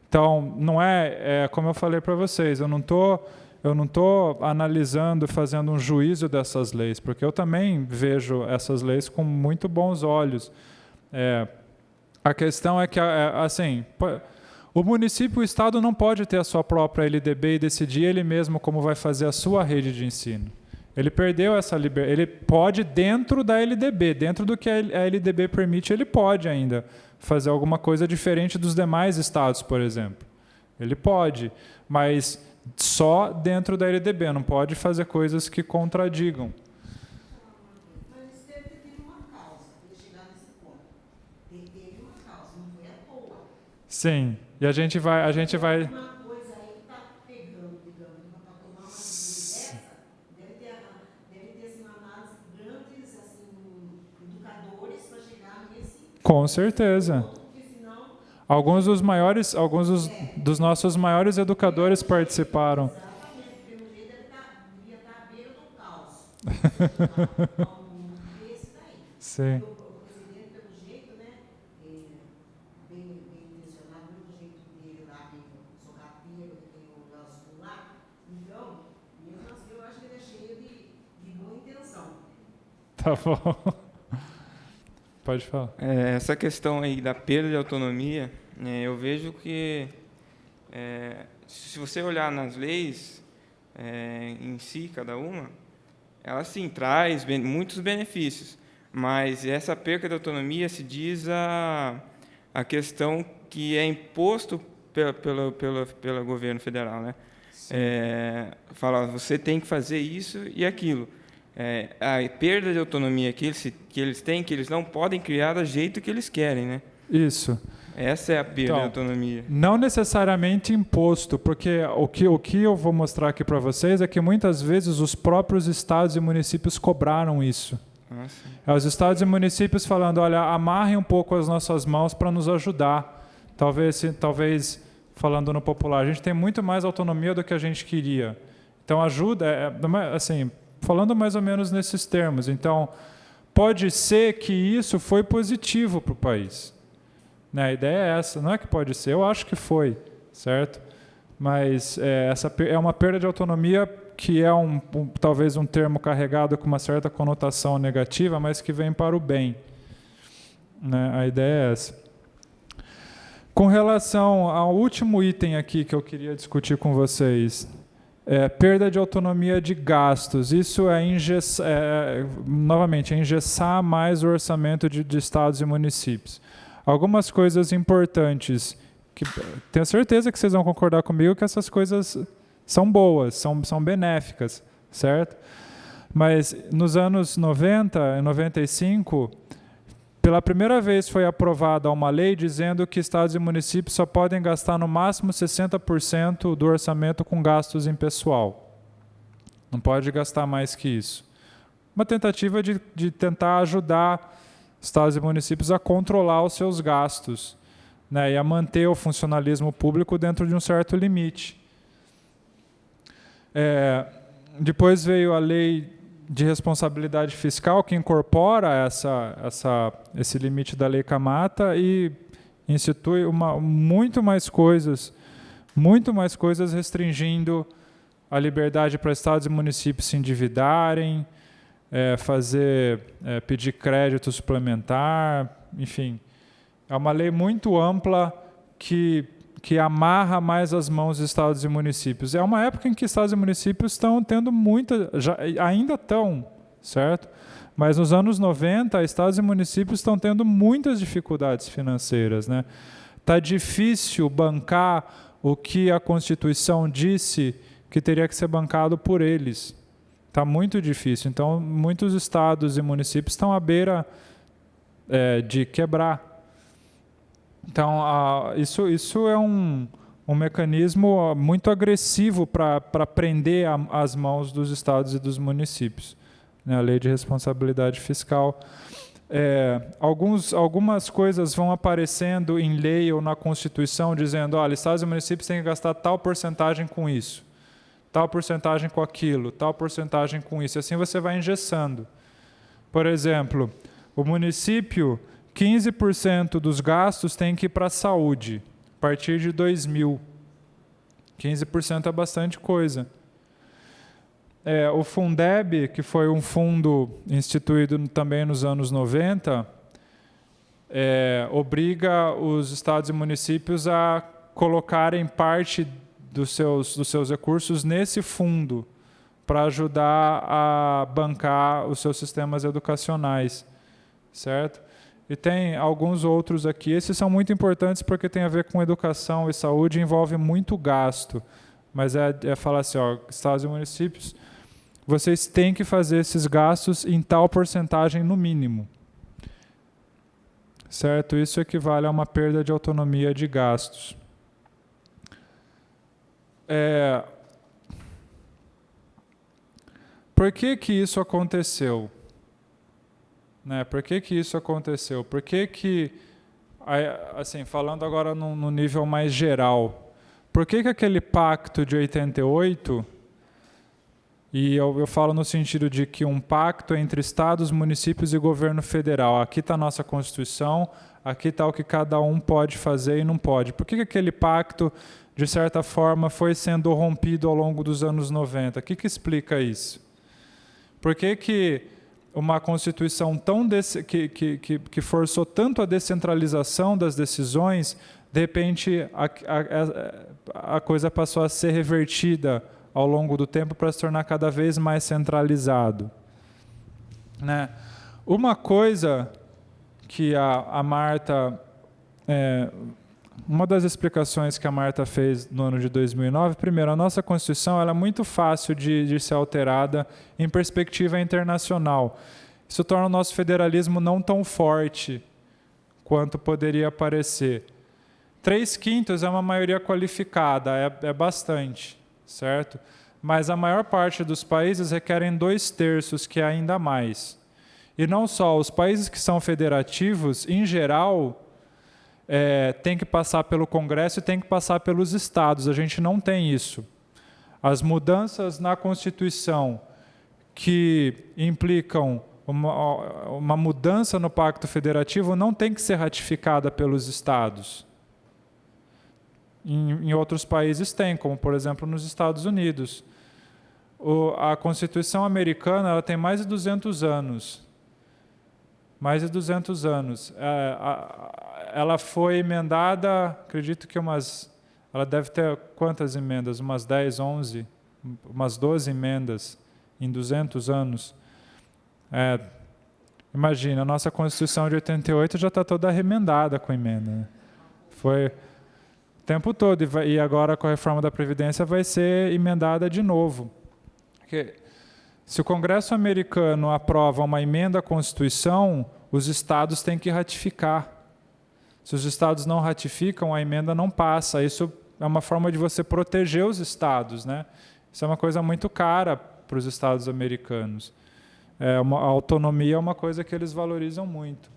Então, não é como eu falei para vocês, eu não estou analisando, fazendo um juízo dessas leis, porque eu também vejo essas leis com muito bons olhos. A questão é que, assim, o município, o Estado não pode ter a sua própria LDB e decidir ele mesmo como vai fazer a sua rede de ensino. Ele perdeu essa liberdade. Ele pode, dentro da LDB, dentro do que a LDB permite, ele pode ainda fazer alguma coisa diferente dos demais estados, por exemplo. Ele pode, mas só dentro da LDB, não pode fazer coisas que contradigam. Mas deve ter uma causa para ele chegar nesse ponto. Teve uma causa, não foi à toa. Sim, e a gente vai... Uma coisa aí que está pegando, digamos, para tomar uma atitude dessa, deve ter assim, uma análise grandes assim, educadores para chegar nesse Com certeza. ponto, porque senão Alguns dos nossos maiores educadores participaram. exatamente, pelo jeito devia estar à beira do caos. Esse daí. Sim. O presidente, pelo jeito, né, bem intencionado, pelo jeito dele lá, meio sorrateiro, que tem o azul lá. Então, mesmo assim, eu acho que ele é cheio de boa intenção. Tá bom. Pode falar. Essa questão aí da perda de autonomia, eu vejo que, se você olhar nas leis em si, cada uma, ela sim traz muitos benefícios, mas essa perda de autonomia se diz a questão que é imposto pelo governo federal, né? Fala, você tem que fazer isso e aquilo. A perda de autonomia que eles têm, que eles não podem criar do jeito que eles querem, né? Isso. Essa é a perda de autonomia. Não necessariamente imposto, porque o que eu vou mostrar aqui para vocês é que muitas vezes os próprios estados e municípios cobraram isso. Os estados e municípios falando, olha, amarrem um pouco as nossas mãos para nos ajudar. Talvez, falando no popular, a gente tem muito mais autonomia do que a gente queria. Então, ajuda, assim, falando mais ou menos nesses termos. Então, pode ser que isso foi positivo para o país. Né? A ideia é essa. Não é que pode ser, eu acho que foi, certo? Mas essa é uma perda de autonomia que é talvez um termo carregado com uma certa conotação negativa, mas que vem para o bem. Né? A ideia é essa. Com relação ao último item aqui que eu queria discutir com vocês, perda de autonomia de gastos. Isso novamente, é engessar mais o orçamento de estados e municípios. Algumas coisas importantes, que tenho certeza que vocês vão concordar comigo que essas coisas são boas, são benéficas, certo? Mas nos anos 90 e 95, pela primeira vez foi aprovada uma lei dizendo que estados e municípios só podem gastar no máximo 60% do orçamento com gastos em pessoal. Não pode gastar mais que isso. Uma tentativa de tentar ajudar estados e municípios a controlar os seus gastos, né, e a manter o funcionalismo público dentro de um certo limite. Depois veio a lei de responsabilidade fiscal, que incorpora esse limite da Lei Camata e institui muito mais coisas restringindo a liberdade para estados e municípios se endividarem, pedir crédito suplementar, enfim. É uma lei muito ampla que amarra mais as mãos dos estados e municípios. É uma época em que estados e municípios estão tendo ainda estão, certo? Mas nos anos 90, estados e municípios estão tendo muitas dificuldades financeiras, né? Tá difícil bancar o que a Constituição disse que teria que ser bancado por eles. Está muito difícil. Então, muitos estados e municípios estão à beira de quebrar. Então, isso é um mecanismo muito agressivo para prender as mãos dos estados e dos municípios, né? A lei de responsabilidade fiscal. Algumas coisas vão aparecendo em lei ou na Constituição dizendo, olha, estados e municípios têm que gastar tal porcentagem com isso. tal porcentagem com aquilo, tal porcentagem com isso. Assim você vai engessando. Por exemplo, o município, 15% dos gastos tem que ir para a saúde, a partir de 2000. 15% é bastante coisa. O Fundeb, que foi um fundo instituído também nos anos 90, obriga os estados e municípios a colocarem parte dos seus recursos nesse fundo para ajudar a bancar os seus sistemas educacionais, certo? E tem alguns outros aqui. Esses são muito importantes porque tem a ver com educação e saúde, envolve muito gasto. Mas é falar assim, ó, estados e municípios, vocês têm que fazer esses gastos em tal porcentagem no mínimo. Certo? Isso equivale a uma perda de autonomia de gastos. Por que isso aconteceu? Né? Por que isso aconteceu? Por que assim, falando agora no nível mais geral, por que aquele pacto de 88, e eu falo no sentido de que um pacto entre estados, municípios e governo federal, aqui está a nossa Constituição, aqui está o que cada um pode fazer e não pode. Por que aquele pacto, de certa forma, foi sendo rompido ao longo dos anos 90? O que explica isso? Por que uma Constituição que forçou tanto a descentralização das decisões, de repente a coisa passou a ser revertida ao longo do tempo para se tornar cada vez mais centralizado? Né? Uma coisa que a Marta... uma das explicações que a Marta fez no ano de 2009, primeiro, a nossa Constituição ela é muito fácil de ser alterada em perspectiva internacional. Isso torna o nosso federalismo não tão forte quanto poderia parecer. 3/5 é uma maioria qualificada, é bastante, certo? Mas a maior parte dos países requerem 2/3, que é ainda mais. E não só, os países que são federativos, em geral... tem que passar pelo Congresso e tem que passar pelos estados. A gente não tem isso. As mudanças na Constituição que implicam uma mudança no Pacto Federativo não tem que ser ratificada pelos estados. Em outros países tem, como, por exemplo, nos Estados Unidos. A Constituição americana ela tem mais de 200 anos. Mais de 200 anos. Ela foi emendada, acredito que ela deve ter quantas emendas? Umas 10, 11, umas 12 emendas em 200 anos. Imagina, a nossa Constituição de 88 já está toda remendada com emenda. Né? Foi o tempo todo, e agora com a reforma da Previdência vai ser emendada de novo. Porque se o Congresso americano aprova uma emenda à Constituição, os estados têm que ratificar. Se os estados não ratificam, a emenda não passa. Isso é uma forma de você proteger os estados, né? Isso é uma coisa muito cara para os estados americanos. A autonomia é uma coisa que eles valorizam muito.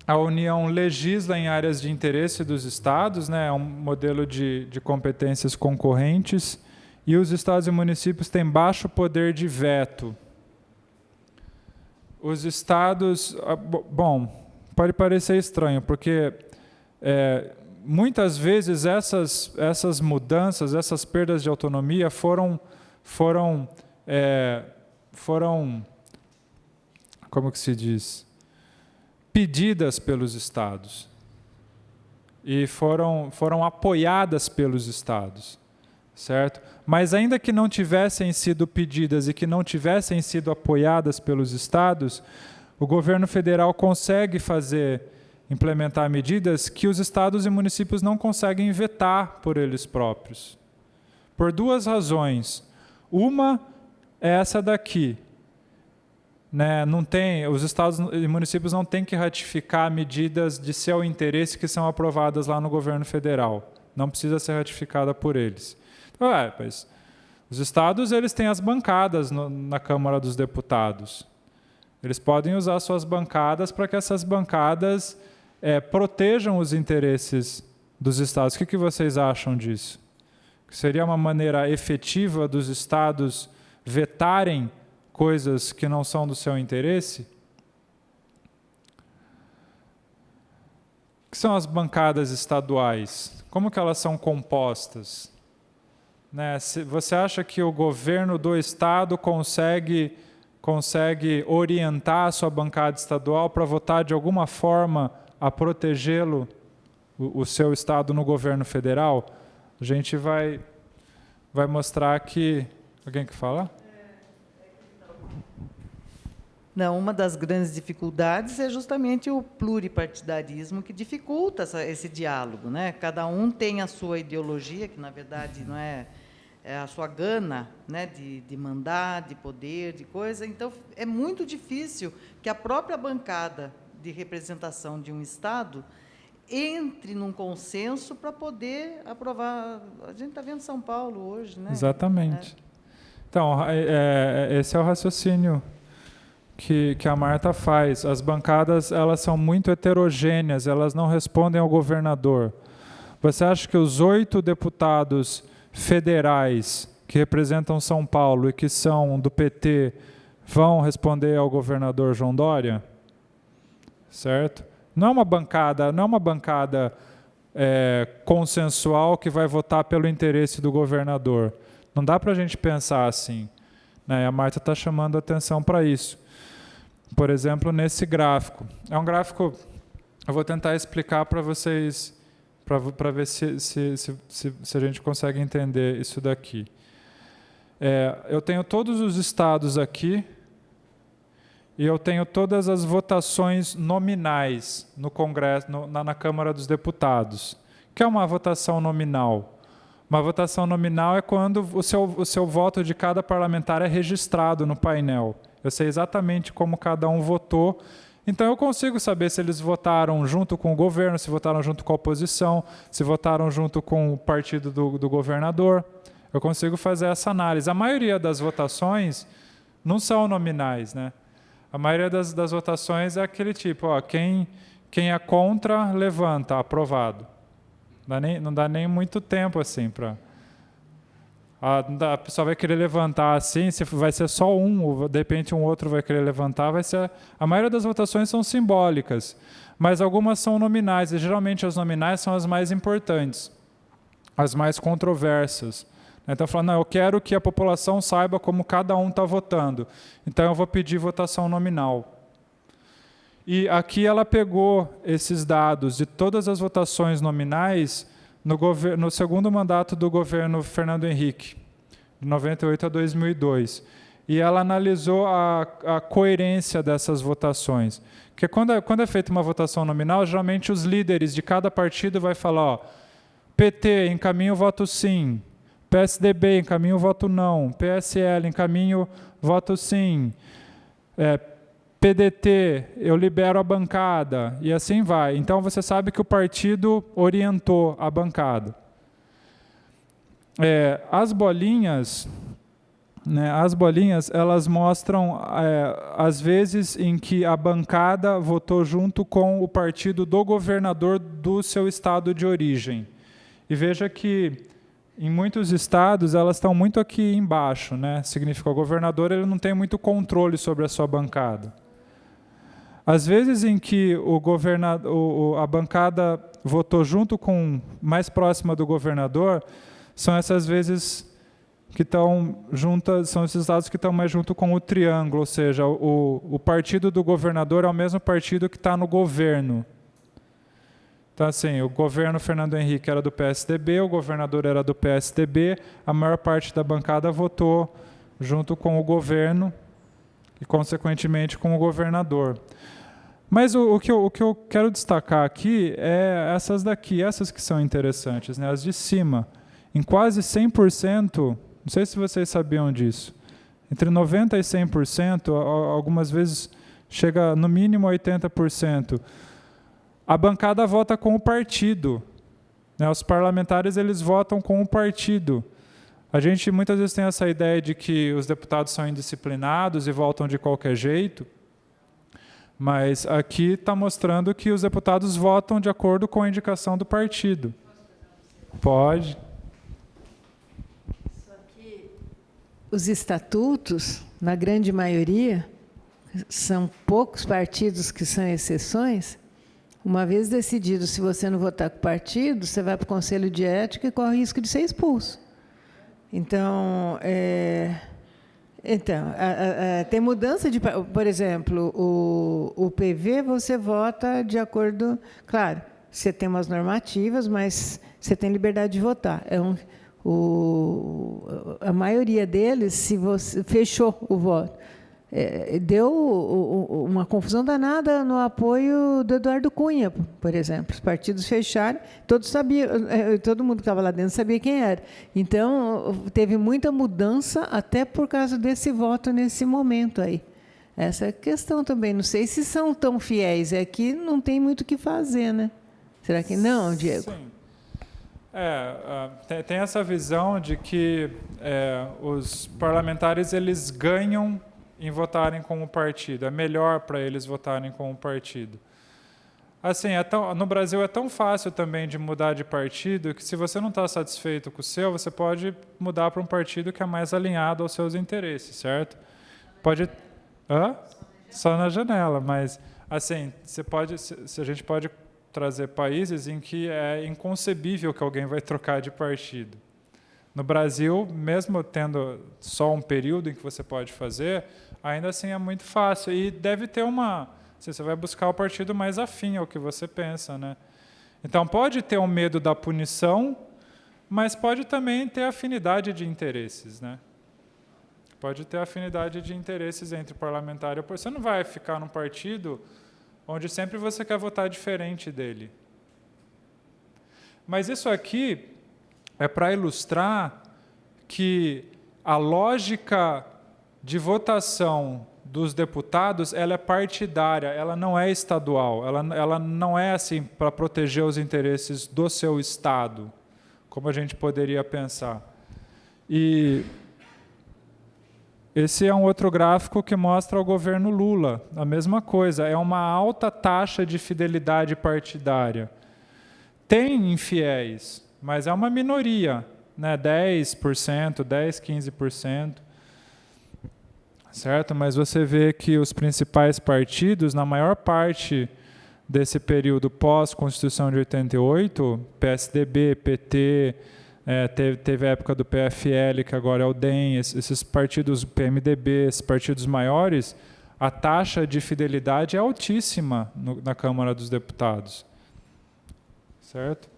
A União legisla em áreas de interesse dos estados, né? É um modelo de competências concorrentes, e os estados e municípios têm baixo poder de veto. Os estados... Bom, pode parecer estranho, porque muitas vezes essas mudanças, essas perdas de autonomia foram como que se diz? Pedidas pelos estados. E foram apoiadas pelos estados. Certo? Mas ainda que não tivessem sido pedidas e que não tivessem sido apoiadas pelos estados, o governo federal consegue implementar medidas que os estados e municípios não conseguem vetar por eles próprios. Por duas razões. Uma é essa daqui. Né? Os estados e municípios não têm que ratificar medidas de seu interesse que são aprovadas lá no governo federal. Não precisa ser ratificada por eles. Mas os estados eles têm as bancadas na Câmara dos Deputados. Eles podem usar suas bancadas para que essas bancadas protejam os interesses dos estados. O que vocês acham disso? Seria uma maneira efetiva dos estados vetarem coisas que não são do seu interesse? O que são as bancadas estaduais? Como que elas são compostas? Né? Você acha que o governo do estado consegue orientar a sua bancada estadual para votar de alguma forma a protegê-lo, o seu estado, no governo federal? A gente vai mostrar que... Alguém quer falar? Não, uma das grandes dificuldades é justamente o pluripartidarismo, que dificulta esse diálogo, né? Cada um tem a sua ideologia, que, na verdade, não é a sua gana, né, de mandar, de poder, de coisa. Então, é muito difícil que a própria bancada de representação de um Estado entre num consenso para poder aprovar. A gente está vendo São Paulo hoje, né? Exatamente. Então, esse é o raciocínio que a Marta faz. As bancadas, elas são muito heterogêneas, elas não respondem ao governador. Você acha que os 8 deputados federais que representam São Paulo e que são do PT vão responder ao governador João Dória? Certo? Não é uma bancada consensual que vai votar pelo interesse do governador. Não dá para a gente pensar assim, né? A Marta está chamando a atenção para isso. Por exemplo, nesse gráfico. É um gráfico, eu vou tentar explicar para vocês, para ver se a gente consegue entender isso daqui. Eu tenho todos os estados aqui e eu tenho todas as votações nominais no Congresso, na Câmara dos Deputados. O que é uma votação nominal? Uma votação nominal é quando o seu voto de cada parlamentar é registrado no painel. Eu sei exatamente como cada um votou. Então, eu consigo saber se eles votaram junto com o governo, se votaram junto com a oposição, se votaram junto com o partido do governador. Eu consigo fazer essa análise. A maioria das votações não são nominais, né? A maioria das votações é aquele tipo, ó, quem é contra, levanta, aprovado. Não dá nem muito tempo assim para... A pessoa vai querer levantar assim, se vai ser só um, ou de repente um outro vai querer levantar, vai ser... A maioria das votações são simbólicas, mas algumas são nominais, e geralmente as nominais são as mais importantes, as mais controversas. Então, falando, não, eu quero que a população saiba como cada um está votando, então eu vou pedir votação nominal. E aqui ela pegou esses dados de todas as votações nominais no segundo mandato do governo Fernando Henrique, de 98 a 2002. E ela analisou a coerência dessas votações. Porque quando é feita uma votação nominal, geralmente os líderes de cada partido vai falar, ó, PT, encaminha o voto sim, PSDB, encaminha o voto não, PSL, encaminha o voto sim, PDT, eu libero a bancada, e assim vai. Então, você sabe que o partido orientou a bancada. As bolinhas, né, elas mostram as vezes em que a bancada votou junto com o partido do governador do seu estado de origem. E veja que, em muitos estados, elas estão muito aqui embaixo, né? Significa que o governador ele não tem muito controle sobre a sua bancada. Às vezes em que a bancada votou junto com, mais próxima do governador, são essas vezes que estão juntas, são esses estados que estão mais junto com o triângulo, ou seja, o partido do governador é o mesmo partido que está no governo. Então, assim, o governo Fernando Henrique era do PSDB, o governador era do PSDB, a maior parte da bancada votou junto com o governo e, consequentemente, com o governador. Mas o que eu quero destacar aqui é essas daqui, essas que são interessantes, né? As de cima. Em quase 100%, não sei se vocês sabiam disso, entre 90% e 100%, algumas vezes chega no mínimo 80%, a bancada vota com o partido, né? Os parlamentares eles votam com o partido. A gente muitas vezes tem essa ideia de que os deputados são indisciplinados e votam de qualquer jeito, mas aqui está mostrando que os deputados votam de acordo com a indicação do partido. Pode. Os estatutos, na grande maioria, são poucos partidos que são exceções. Uma vez decidido, se você não votar com o partido, você vai para o Conselho de Ética e corre o risco de ser expulso. Então, tem mudança de... Por exemplo, o PV você vota de acordo... Claro, você tem umas normativas, mas você tem liberdade de votar. A maioria deles, se você fechou o voto, deu uma confusão danada no apoio do Eduardo Cunha, por exemplo. Os partidos fecharam, todos sabiam, todo mundo que estava lá dentro sabia quem era. Então, teve muita mudança até por causa desse voto nesse momento aí. Essa é a questão também. Não sei se são tão fiéis. É que não tem muito o que fazer, né? Será que não, Diego? Sim. Tem essa visão de que os parlamentares eles ganham em votarem com o partido. É melhor para eles votarem com o partido. Assim, no Brasil é tão fácil também de mudar de partido que, se você não está satisfeito com o seu, você pode mudar para um partido que é mais alinhado aos seus interesses, certo? Pode... Só na janela, mas assim, a gente pode trazer países em que é inconcebível que alguém vai trocar de partido. No Brasil, mesmo tendo só um período em que você pode fazer, ainda assim é muito fácil. E deve ter você vai buscar o partido mais afim ao que você pensa, né? Então, pode ter um medo da punição, mas pode também ter afinidade de interesses, né? Pode ter afinidade de interesses entre parlamentar e oposição. Você não vai ficar num partido onde sempre você quer votar diferente dele. Mas isso aqui é para ilustrar que a lógica de votação dos deputados ela é partidária, ela não é estadual, ela não é assim para proteger os interesses do seu estado, como a gente poderia pensar. E esse é um outro gráfico que mostra o governo Lula, a mesma coisa, é uma alta taxa de fidelidade partidária. Tem infiéis, mas é uma minoria, né? 10%, 15%, certo? Mas você vê que os principais partidos, na maior parte desse período pós-Constituição de 88, PSDB, PT, teve a época do PFL, que agora é o DEM, esses partidos, PMDB, esses partidos maiores, a taxa de fidelidade é altíssima na Câmara dos Deputados, certo?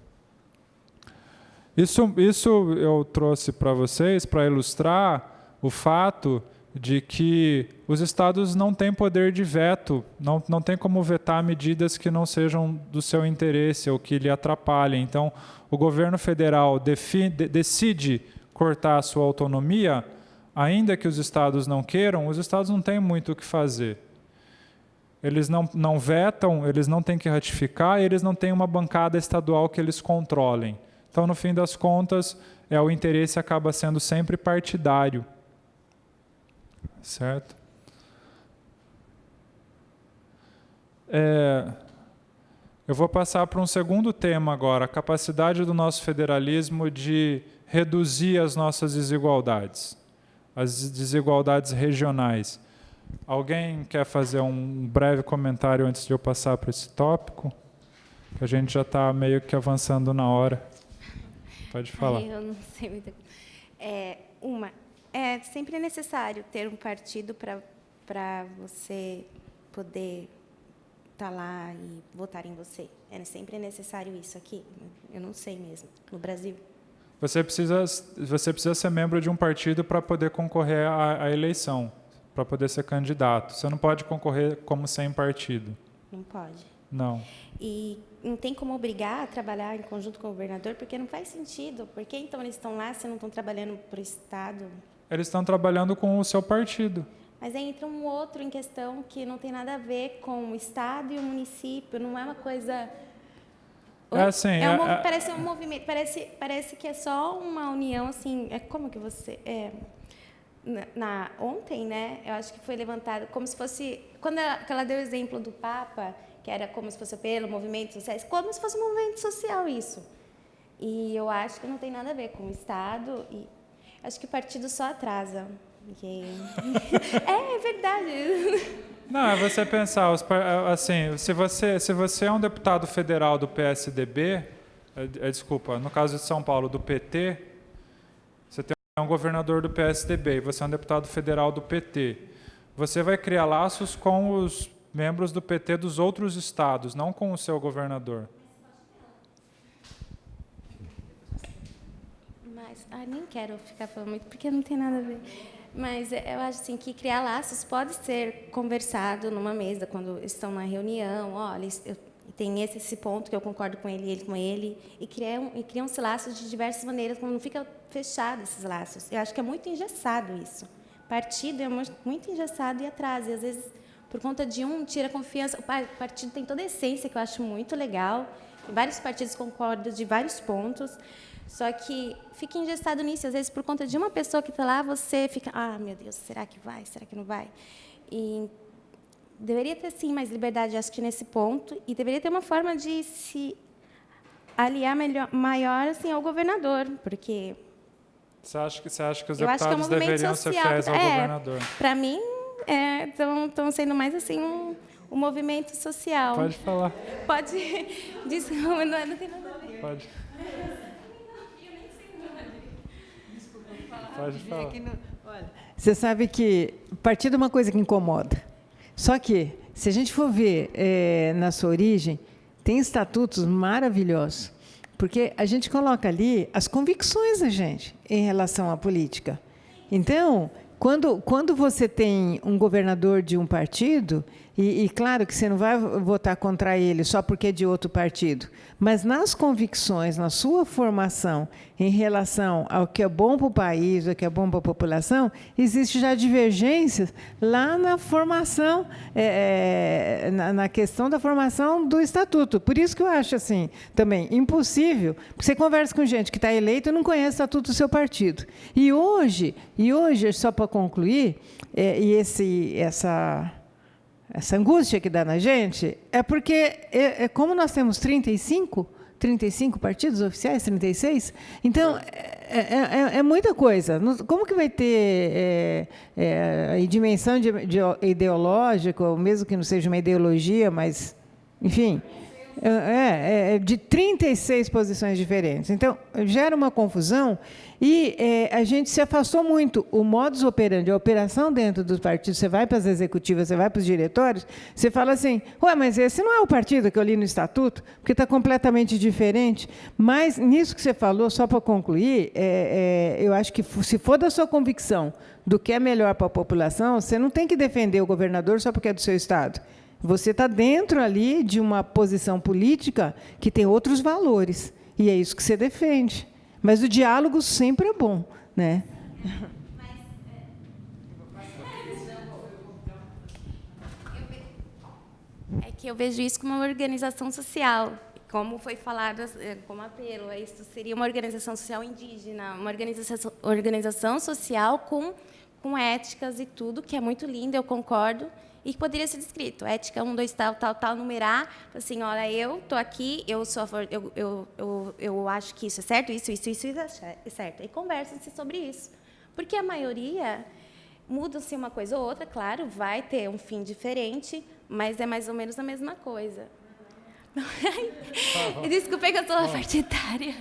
Isso eu trouxe para vocês para ilustrar o fato de que os estados não têm poder de veto, não tem como vetar medidas que não sejam do seu interesse ou que lhe atrapalhem. Então, o governo federal decide cortar a sua autonomia, ainda que os estados não queiram, os estados não têm muito o que fazer. Eles não vetam, eles não têm que ratificar, e eles não têm uma bancada estadual que eles controlem. Então, no fim das contas, o interesse acaba sendo sempre partidário. Certo? Eu vou passar para um segundo tema agora, a capacidade do nosso federalismo de reduzir as nossas desigualdades, as desigualdades regionais. Alguém quer fazer um breve comentário antes de eu passar para esse tópico? Que a gente já está meio que avançando na hora. Pode falar. Eu não sei muito. É sempre necessário ter um partido para você poder estar lá e votar em você. É sempre necessário isso aqui? Eu não sei mesmo, no Brasil. Você precisa ser membro de um partido para poder concorrer à eleição, para poder ser candidato. Você não pode concorrer como sem partido. Não pode? Não. E não tem como obrigar a trabalhar em conjunto com o governador, porque não faz sentido. Por que, então, eles estão lá se não estão trabalhando para o Estado? Eles estão trabalhando com o seu partido. Mas aí entra um outro em questão que não tem nada a ver com o Estado e o município, não é uma coisa... Parece um movimento, parece que é só uma união, assim, como que você... Ontem, né, eu acho que foi levantado como se fosse... Quando ela deu o exemplo do Papa, que era como se fosse pelo movimento social, como se fosse um movimento social isso. E eu acho que não tem nada a ver com o Estado. E acho que o partido só atrasa. Porque... é verdade. Não, é você pensar, assim, se você é um deputado federal do PSDB, desculpa, no caso de São Paulo, do PT, você tem um governador do PSDB e você é um deputado federal do PT. Você vai criar laços com os membros do PT dos outros estados, não com o seu governador. Mas, nem quero ficar falando muito, porque não tem nada a ver. Mas eu acho assim, que criar laços pode ser conversado numa mesa, quando estão na reunião. Olha, tem esse ponto que eu concordo com ele com ele. E criam-se laços de diversas maneiras, como não fica fechado esses laços. Eu acho que é muito engessado isso. Partido é muito engessado e atrasa. E, às vezes, por conta de tira confiança. O partido tem toda a essência, que eu acho muito legal. Vários partidos concordam de vários pontos. Só que fica engessado nisso. Às vezes, por conta de uma pessoa que está lá, você fica, meu Deus, será que vai? Será que não vai? E deveria ter, sim, mais liberdade, acho que nesse ponto. E deveria ter uma forma de se aliar maior assim, ao governador, porque... Você acha que os deputados deveriam ser fiéis ao governador? Para mim, estão sendo mais assim um movimento social. Pode falar. Pode. Desculpa, não tem nada a ver. Pode. Pode falar. Olha, você sabe que partido é uma coisa que incomoda. Só que, se a gente for ver na sua origem, tem estatutos maravilhosos. Porque a gente coloca ali as convicções da gente em relação à política. Então, quando você tem um governador de um partido, e claro que você não vai votar contra ele só porque é de outro partido, mas nas convicções, na sua formação em relação ao que é bom para o país, ao que é bom para a população, existe já divergências lá na formação, na questão da formação do estatuto. Por isso que eu acho assim, também, impossível, porque você conversa com gente que está eleita e não conhece o estatuto do seu partido. E hoje só para concluir, essa angústia que dá na gente é porque, como nós temos 35 partidos oficiais, 36, então é muita coisa. Como que vai ter a dimensão ideológica, ou mesmo que não seja uma ideologia, mas, enfim, de 36 posições diferentes. Então, gera uma confusão e a gente se afastou muito. O modus operandi, a operação dentro dos partidos, você vai para as executivas, você vai para os diretórios, você fala assim, mas esse não é o partido que eu li no estatuto, porque está completamente diferente. Mas, nisso que você falou, só para concluir, eu acho que, se for da sua convicção do que é melhor para a população, você não tem que defender o governador só porque é do seu estado. Você está dentro ali de uma posição política que tem outros valores, e é isso que você defende. Mas o diálogo sempre é bom, né? É que eu vejo isso como uma organização social. Como foi falado, como apelo, isso seria uma organização social indígena, uma organização social com éticas e tudo, que é muito linda, eu concordo. E que poderia ser descrito, ética 1, 2, tal, numerar, assim, olha, eu estou aqui, eu acho que isso é certo, isso é certo. E conversam-se sobre isso. Porque a maioria muda-se uma coisa ou outra, claro, vai ter um fim diferente, mas é mais ou menos a mesma coisa. Desculpe que eu sou partidária.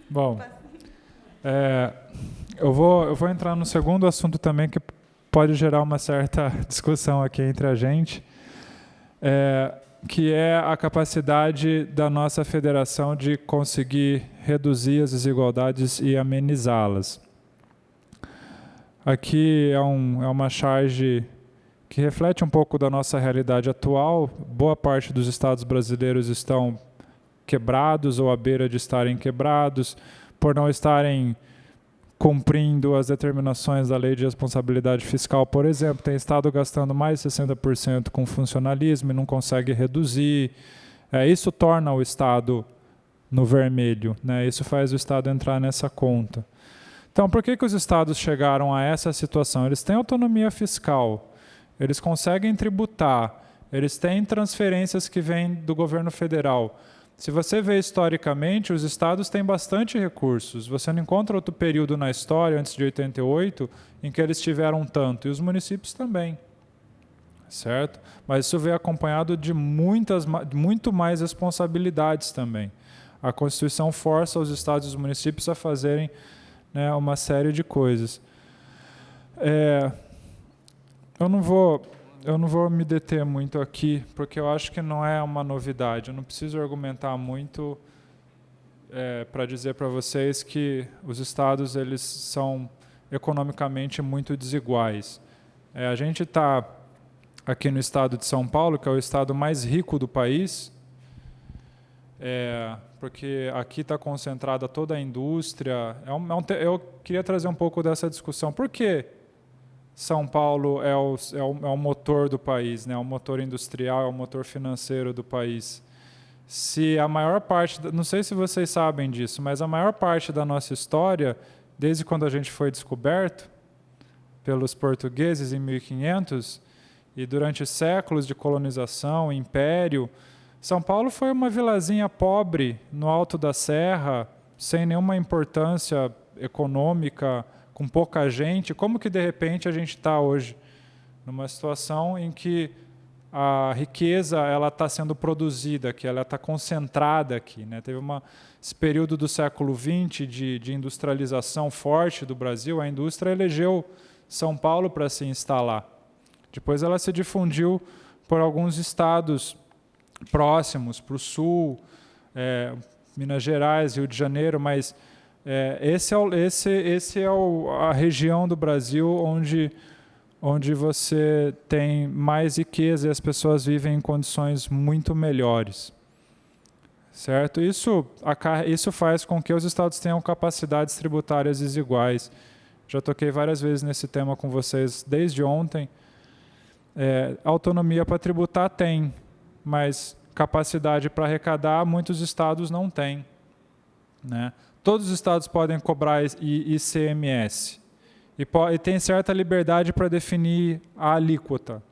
Bom, eu vou entrar no segundo assunto também, que pode gerar uma certa discussão aqui entre a gente, que é a capacidade da nossa federação de conseguir reduzir as desigualdades e amenizá-las. Aqui é uma charge que reflete um pouco da nossa realidade atual. Boa parte dos estados brasileiros estão quebrados ou à beira de estarem quebrados, por não estarem cumprindo as determinações da Lei de Responsabilidade Fiscal, por exemplo. Tem estado gastando mais de 60% com funcionalismo e não consegue reduzir. Isso torna o Estado no vermelho, né? Isso faz o Estado entrar nessa conta. Então, por que os estados chegaram a essa situação? Eles têm autonomia fiscal, eles conseguem tributar, eles têm transferências que vêm do governo federal. Se você vê historicamente, os estados têm bastante recursos. Você não encontra outro período na história, antes de 88, em que eles tiveram tanto, e os municípios também. Certo? Mas isso veio acompanhado de muito mais responsabilidades também. A Constituição força os estados e os municípios a fazerem, né, uma série de coisas. Eu não vou me deter muito aqui, porque eu acho que não é uma novidade. Eu não preciso argumentar muito para dizer para vocês que os estados eles são economicamente muito desiguais. A gente está aqui no estado de São Paulo, que é o estado mais rico do país, porque aqui está concentrada toda a indústria. Eu queria trazer um pouco dessa discussão. Por que São Paulo é o motor do país, né? É o motor industrial, é o motor financeiro do país? Se a maior parte, não sei se vocês sabem disso, mas a maior parte da nossa história, desde quando a gente foi descoberto pelos portugueses em 1500, e durante séculos de colonização, império, São Paulo foi uma vilazinha pobre no alto da serra, sem nenhuma importância econômica, com pouca gente. Como que de repente a gente está hoje numa situação em que a riqueza ela está sendo produzida aqui, ela está concentrada aqui, né? Teve esse período do século XX de industrialização forte do Brasil, a indústria elegeu São Paulo para se instalar. Depois ela se difundiu por alguns estados próximos, para o sul, Minas Gerais, Rio de Janeiro, mas esse é a região do Brasil onde você tem mais riqueza e as pessoas vivem em condições muito melhores. Certo? Isso faz com que os estados tenham capacidades tributárias desiguais. Já toquei várias vezes nesse tema com vocês desde ontem. Autonomia para tributar tem, mas capacidade para arrecadar muitos estados não têm, né? Todos os estados podem cobrar ICMS e tem certa liberdade para definir a alíquota.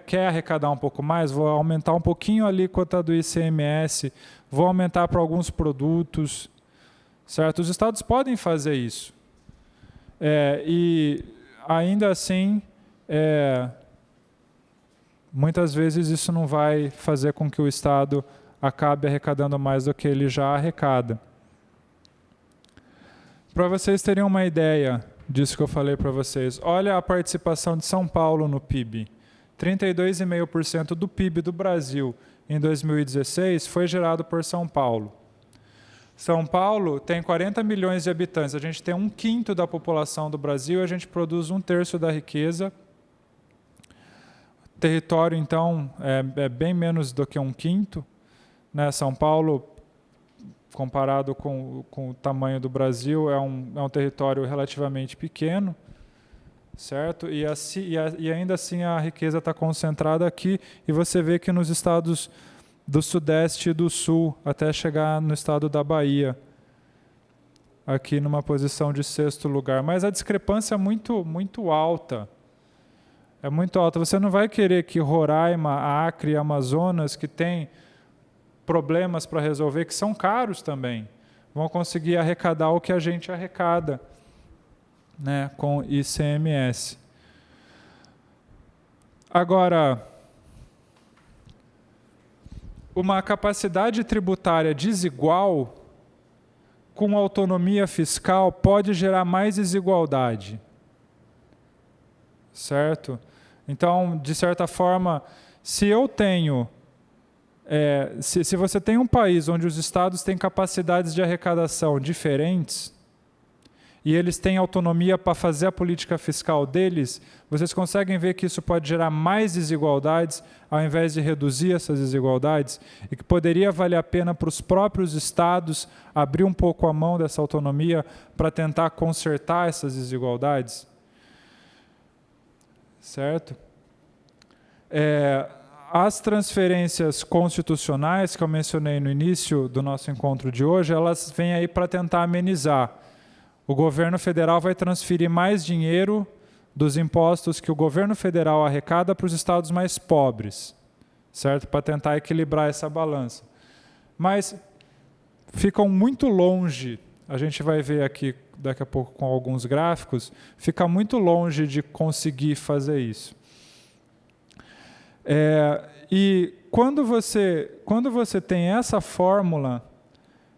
Quer arrecadar um pouco mais? Vou aumentar um pouquinho a alíquota do ICMS, vou aumentar para alguns produtos, certo? Os estados podem fazer isso. E ainda assim, muitas vezes isso não vai fazer com que o Estado acabe arrecadando mais do que ele já arrecada. Para vocês terem uma ideia disso que eu falei para vocês, olha a participação de São Paulo no PIB. 32,5% do PIB do Brasil em 2016 foi gerado por São Paulo. São Paulo tem 40 milhões de habitantes, a gente tem 1/5 da população do Brasil, a gente produz 1/3 da riqueza. Território, então, é bem menos do que 1/5. Né? São Paulo, comparado com o tamanho do Brasil, é um território relativamente pequeno, certo? E ainda assim a riqueza está concentrada aqui, e você vê que nos estados do Sudeste e do Sul, até chegar no estado da Bahia, aqui numa posição de 6º lugar. Mas a discrepância é muito, muito alta. É muito alta. Você não vai querer que Roraima, Acre e Amazonas, que tem problemas para resolver, que são caros também, vão conseguir arrecadar o que a gente arrecada, né, com ICMS. Agora, uma capacidade tributária desigual com autonomia fiscal pode gerar mais desigualdade. Certo? Então, de certa forma, se eu tenho... se você tem um país onde os estados têm capacidades de arrecadação diferentes e eles têm autonomia para fazer a política fiscal deles, vocês conseguem ver que isso pode gerar mais desigualdades ao invés de reduzir essas desigualdades, e que poderia valer a pena para os próprios estados abrir um pouco a mão dessa autonomia para tentar consertar essas desigualdades. Certo? As transferências constitucionais que eu mencionei no início do nosso encontro de hoje, elas vêm aí para tentar amenizar. O governo federal vai transferir mais dinheiro dos impostos que o governo federal arrecada para os estados mais pobres, certo? Para tentar equilibrar essa balança. mas ficam muito longe, a gente vai ver aqui daqui a pouco com alguns gráficos, fica muito longe de conseguir fazer isso. E quando você tem essa fórmula,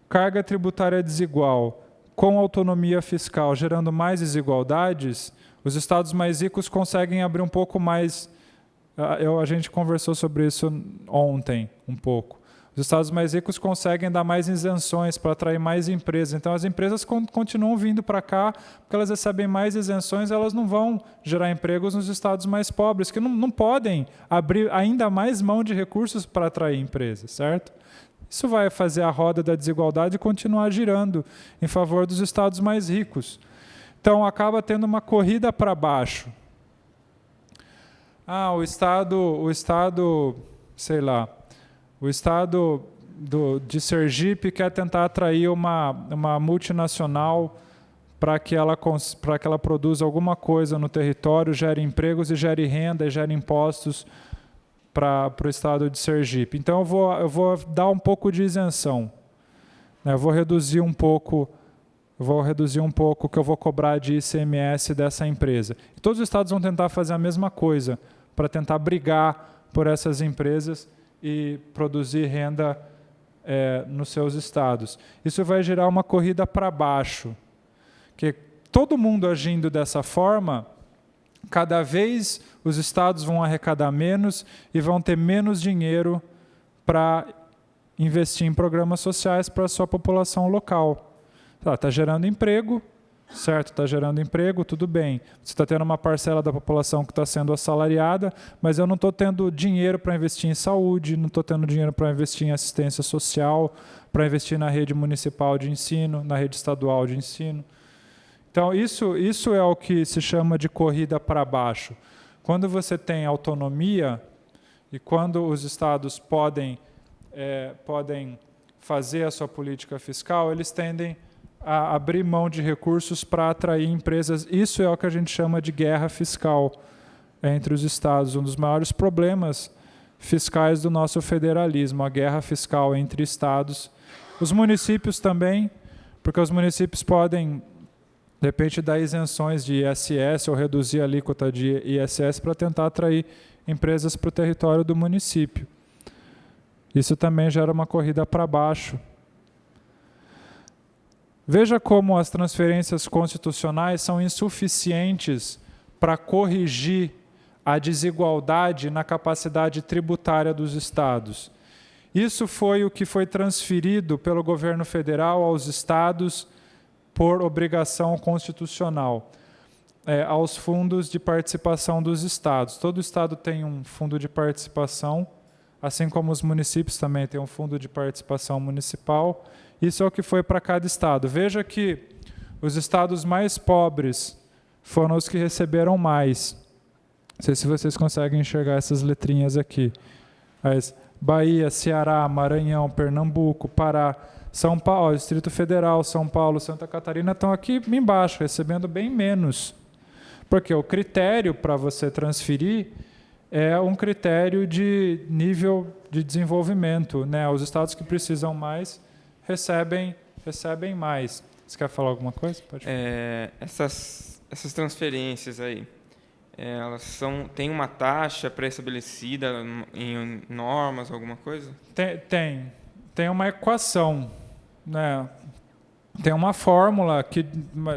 carga tributária desigual com autonomia fiscal gerando mais desigualdades, os estados mais ricos conseguem abrir um pouco mais. A gente conversou sobre isso ontem, um pouco. Os estados mais ricos conseguem dar mais isenções para atrair mais empresas. Então, as empresas continuam vindo para cá, porque elas recebem mais isenções, elas não vão gerar empregos nos estados mais pobres, que não podem abrir ainda mais mão de recursos para atrair empresas, certo? Isso vai fazer a roda da desigualdade continuar girando em favor dos estados mais ricos. Então, acaba tendo uma corrida para baixo. O estado, sei lá, o estado de Sergipe quer tentar atrair uma multinacional para que ela produza alguma coisa no território, gere empregos e gere renda e gere impostos para o estado de Sergipe. Então, eu vou dar um pouco de isenção, né? Eu vou reduzir um pouco o que eu vou cobrar de ICMS dessa empresa. E todos os estados vão tentar fazer a mesma coisa, para tentar brigar por essas empresas e produzir renda nos seus estados. Isso vai gerar uma corrida para baixo, que todo mundo agindo dessa forma, cada vez os estados vão arrecadar menos e vão ter menos dinheiro para investir em programas sociais para a sua população local. Está gerando emprego, certo? Está gerando emprego, tudo bem. Você está tendo uma parcela da população que está sendo assalariada, mas eu não estou tendo dinheiro para investir em saúde, não estou tendo dinheiro para investir em assistência social, para investir na rede municipal de ensino, na rede estadual de ensino. Então, isso é o que se chama de corrida para baixo. Quando você tem autonomia e quando os estados podem fazer a sua política fiscal, eles tendem a abrir mão de recursos para atrair empresas. Isso é o que a gente chama de guerra fiscal entre os estados. Um dos maiores problemas fiscais do nosso federalismo, a guerra fiscal entre estados. Os municípios também, porque os municípios podem, de repente, dar isenções de ISS ou reduzir a alíquota de ISS para tentar atrair empresas para o território do município. Isso também gera uma corrida para baixo. Veja como as transferências constitucionais são insuficientes para corrigir a desigualdade na capacidade tributária dos estados. Isso foi o que foi transferido pelo governo federal aos estados por obrigação constitucional, aos fundos de participação dos estados. Todo estado tem um fundo de participação, assim como os municípios também têm um fundo de participação municipal. Isso é o que foi para cada estado. Veja que os estados mais pobres foram os que receberam mais. Não sei se vocês conseguem enxergar essas letrinhas aqui. Mas Bahia, Ceará, Maranhão, Pernambuco, Pará, São Paulo, Distrito Federal, São Paulo, Santa Catarina estão aqui embaixo, recebendo bem menos. Porque o critério para você transferir é um critério de nível de desenvolvimento, né? Os estados que precisam mais recebem mais. Você quer falar alguma coisa? Pode falar. Essas transferências aí, elas têm uma taxa pré-estabelecida em normas, alguma coisa? Tem uma equação, né? Tem uma fórmula que,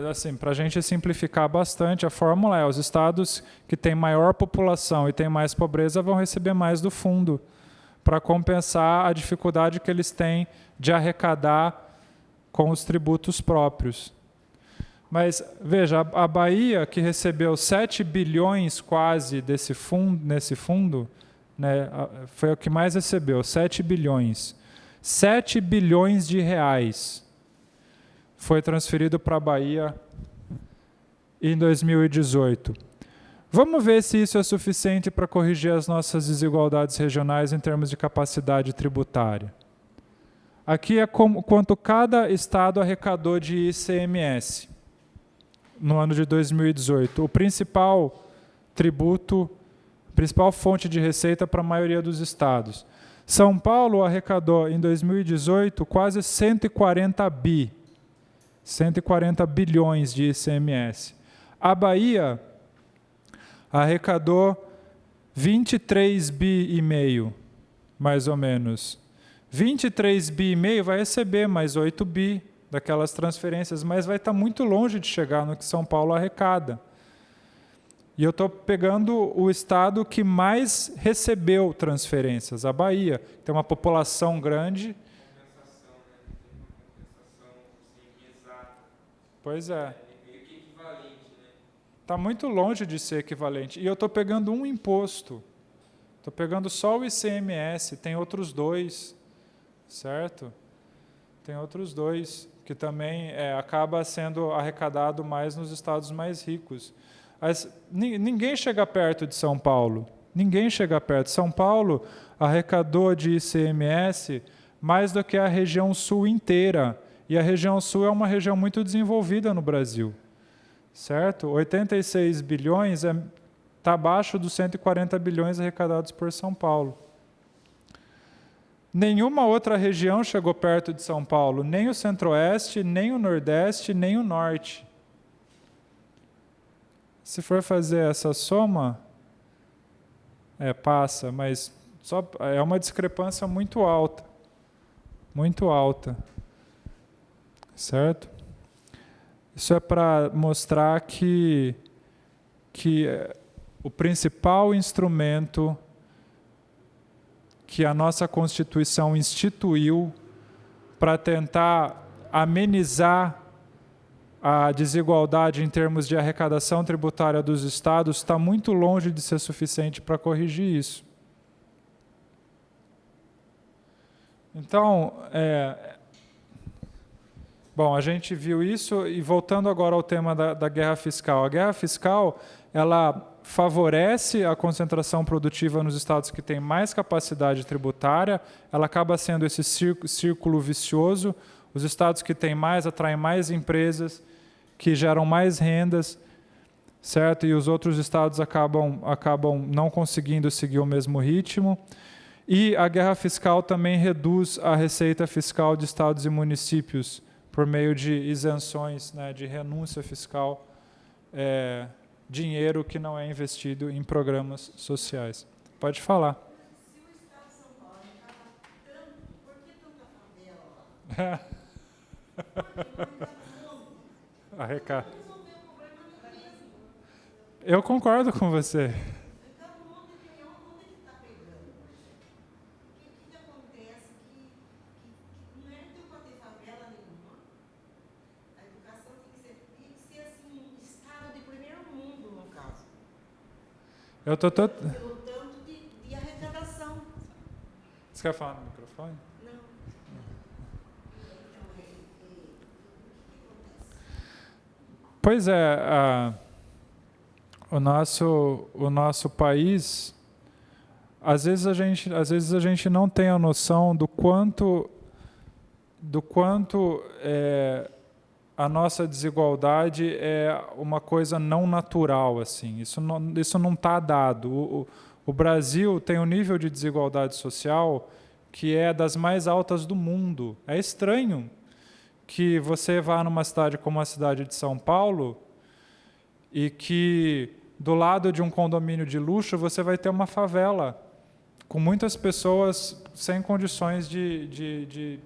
assim, para a gente simplificar bastante, a fórmula é: os estados que têm maior população e têm mais pobreza vão receber mais do fundo, para compensar a dificuldade que eles têm de arrecadar com os tributos próprios. Mas, veja, a Bahia, que recebeu 7 bilhões quase nesse fundo, né, foi o que mais recebeu, 7 bilhões. 7 bilhões de reais foi transferido para a Bahia em 2018. Vamos ver se isso é suficiente para corrigir as nossas desigualdades regionais em termos de capacidade tributária. Aqui é quanto cada estado arrecadou de ICMS no ano de 2018. O principal tributo, principal fonte de receita para a maioria dos estados. São Paulo arrecadou em 2018 quase 140 bilhões de ICMS. A Bahia arrecadou 23 bi e meio, mais ou menos. 23 bi e meio vai receber mais 8 bi daquelas transferências, mas vai estar muito longe de chegar no que São Paulo arrecada. E eu estou pegando o estado que mais recebeu transferências, a Bahia. Tem uma população grande. Pois é. Está muito longe de ser equivalente. E eu estou pegando um imposto. Estou pegando só o ICMS, tem outros dois, certo? Tem outros dois, que também acaba sendo arrecadado mais nos estados mais ricos. Mas ninguém chega perto de São Paulo. Ninguém chega perto. São Paulo arrecadou de ICMS mais do que a região sul inteira. E a região sul é uma região muito desenvolvida no Brasil. Certo? 86 bilhões está abaixo dos 140 bilhões arrecadados por São Paulo. Nenhuma outra região chegou perto de São Paulo, nem o Centro-Oeste, nem o Nordeste, nem o Norte. Se for fazer essa soma, passa, mas é uma discrepância muito alta. Muito alta. Certo? Isso é para mostrar que o principal instrumento que a nossa Constituição instituiu para tentar amenizar a desigualdade em termos de arrecadação tributária dos estados está muito longe de ser suficiente para corrigir isso. Então, bom, a gente viu isso, e voltando agora ao tema da guerra fiscal. A guerra fiscal, ela favorece a concentração produtiva nos estados que têm mais capacidade tributária, ela acaba sendo esse círculo vicioso. Os estados que têm mais atraem mais empresas, que geram mais rendas, certo? E os outros estados acabam não conseguindo seguir o mesmo ritmo. E a guerra fiscal também reduz a receita fiscal de estados e municípios por meio de isenções, né, de renúncia fiscal, dinheiro que não é investido em programas sociais. Pode falar. Se o estado de São Paulo arrecada tanto, por que tanta favela lá? Arrecada. Eu concordo com você. Então, onde que está pegando? O que acontece que não é que para ter favela nenhuma? A educação tem que ser assim, um estado de primeiro mundo, no caso. Eu tô todo... Pelo tanto de arrecadação. Você quer falar no microfone? Não. Pois é, o nosso país, às vezes a gente não tem a noção do quanto a nossa desigualdade é uma coisa não natural, assim. Isso não está dado. O Brasil tem um nível de desigualdade social que é das mais altas do mundo. É estranho que você vá numa cidade como a cidade de São Paulo e que do lado de um condomínio de luxo você vai ter uma favela com muitas pessoas sem condições de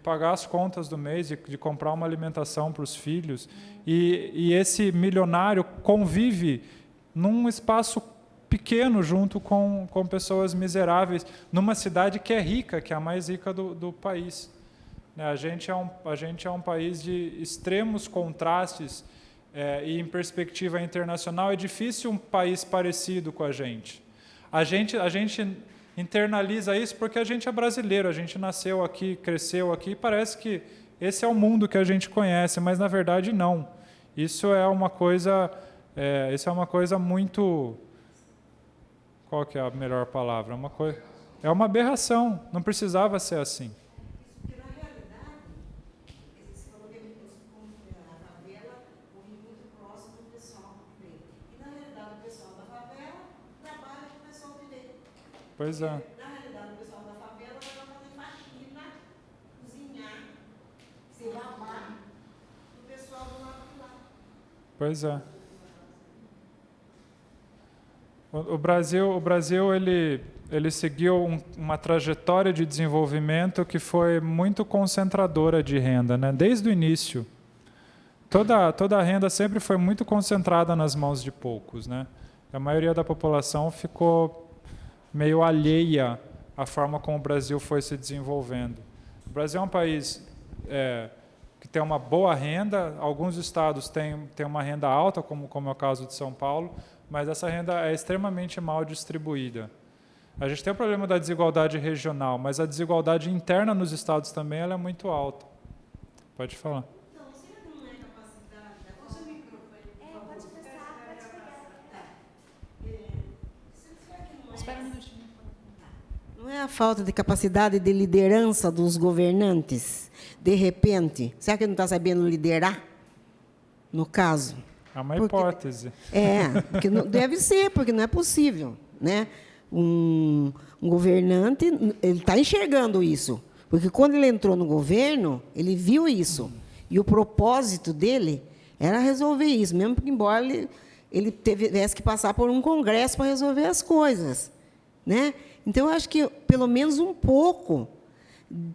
pagar as contas do mês, de comprar uma alimentação para os filhos. E esse milionário convive num espaço pequeno junto com pessoas miseráveis, numa cidade que é rica, que é a mais rica do país. A gente é um país de extremos contrastes, e em perspectiva internacional é difícil um país parecido com a gente. A gente internaliza isso porque a gente é brasileiro, a gente nasceu aqui, cresceu aqui, e parece que esse é o mundo que a gente conhece, mas na verdade não. Isso é uma coisa muito... Qual que é a melhor palavra? É uma aberração, não precisava ser assim. Porque, na realidade, você falou que a favela morre muito próximo do pessoal que vem. E, na realidade, o pessoal da favela trabalha com o pessoal que vem. Pois é. Na realidade, o pessoal da Pois é. O Brasil ele seguiu uma trajetória de desenvolvimento que foi muito concentradora de renda, né? Desde o início. Toda a renda sempre foi muito concentrada nas mãos de poucos, né? A maioria da população ficou meio alheia à forma como o Brasil foi se desenvolvendo. O Brasil é um país que tem uma boa renda, alguns estados têm uma renda alta, como é o caso de São Paulo, mas essa renda é extremamente mal distribuída. A gente tem o problema da desigualdade regional, mas a desigualdade interna nos estados também ela é muito alta. Pode falar. Não é a falta de capacidade de liderança dos governantes? De repente, será que não está sabendo liderar? No caso. É uma hipótese. Porque não, deve ser, porque não é possível, né? Um governante, ele está enxergando isso, porque quando ele entrou no governo, ele viu isso, e o propósito dele era resolver isso, mesmo que embora ele tivesse que passar por um congresso para resolver as coisas, né? Então, eu acho que, pelo menos um pouco,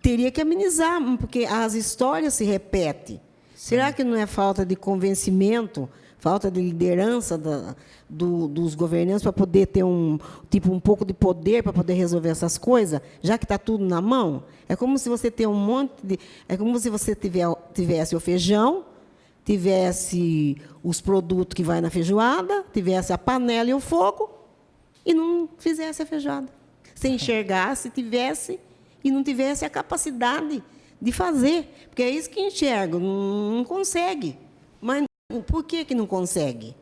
teria que amenizar, porque as histórias se repetem. Será que não é falta de convencimento, falta de liderança dos governantes para poder ter um pouco de poder para poder resolver essas coisas, já que está tudo na mão? É como se você tem é como se você tivesse o feijão, tivesse os produtos que vai na feijoada, tivesse a panela e o fogo e não fizesse a feijoada. Se enxergasse, tivesse e não tivesse a capacidade de fazer, porque é isso que enxerga, não consegue. Mas por que não consegue?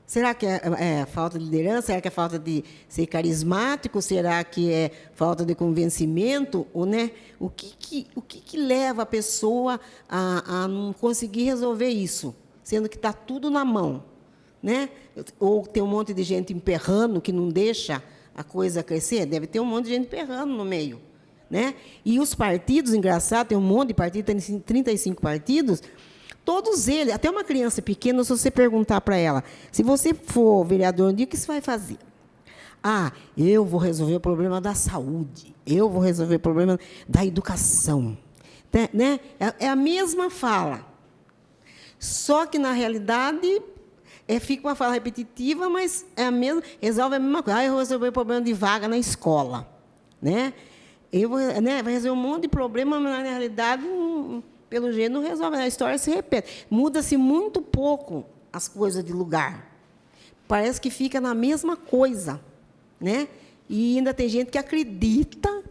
Será que é falta de liderança? Será que é falta de ser carismático? Será que é falta de convencimento? Ou, né? O que leva a pessoa a não conseguir resolver isso, sendo que está tudo na mão? Né? Ou tem um monte de gente emperrando que não deixa a coisa crescer? Deve ter um monte de gente emperrando no meio. Né? E os partidos, engraçado, tem um monte de partidos, tem 35 partidos, todos eles, até uma criança pequena, se você perguntar para ela, se você for vereador, o que você vai fazer? Eu vou resolver o problema da saúde, eu vou resolver o problema da educação. Né? É a mesma fala. Só que, na realidade, fica uma fala repetitiva, mas resolve a mesma coisa. Eu vou resolver o problema de vaga na escola. Né? Vai resolver um monte de problema, mas, na realidade, pelo jeito, não resolve. A história se repete. Muda-se muito pouco as coisas de lugar. Parece que fica na mesma coisa. Né? E ainda tem gente que acredita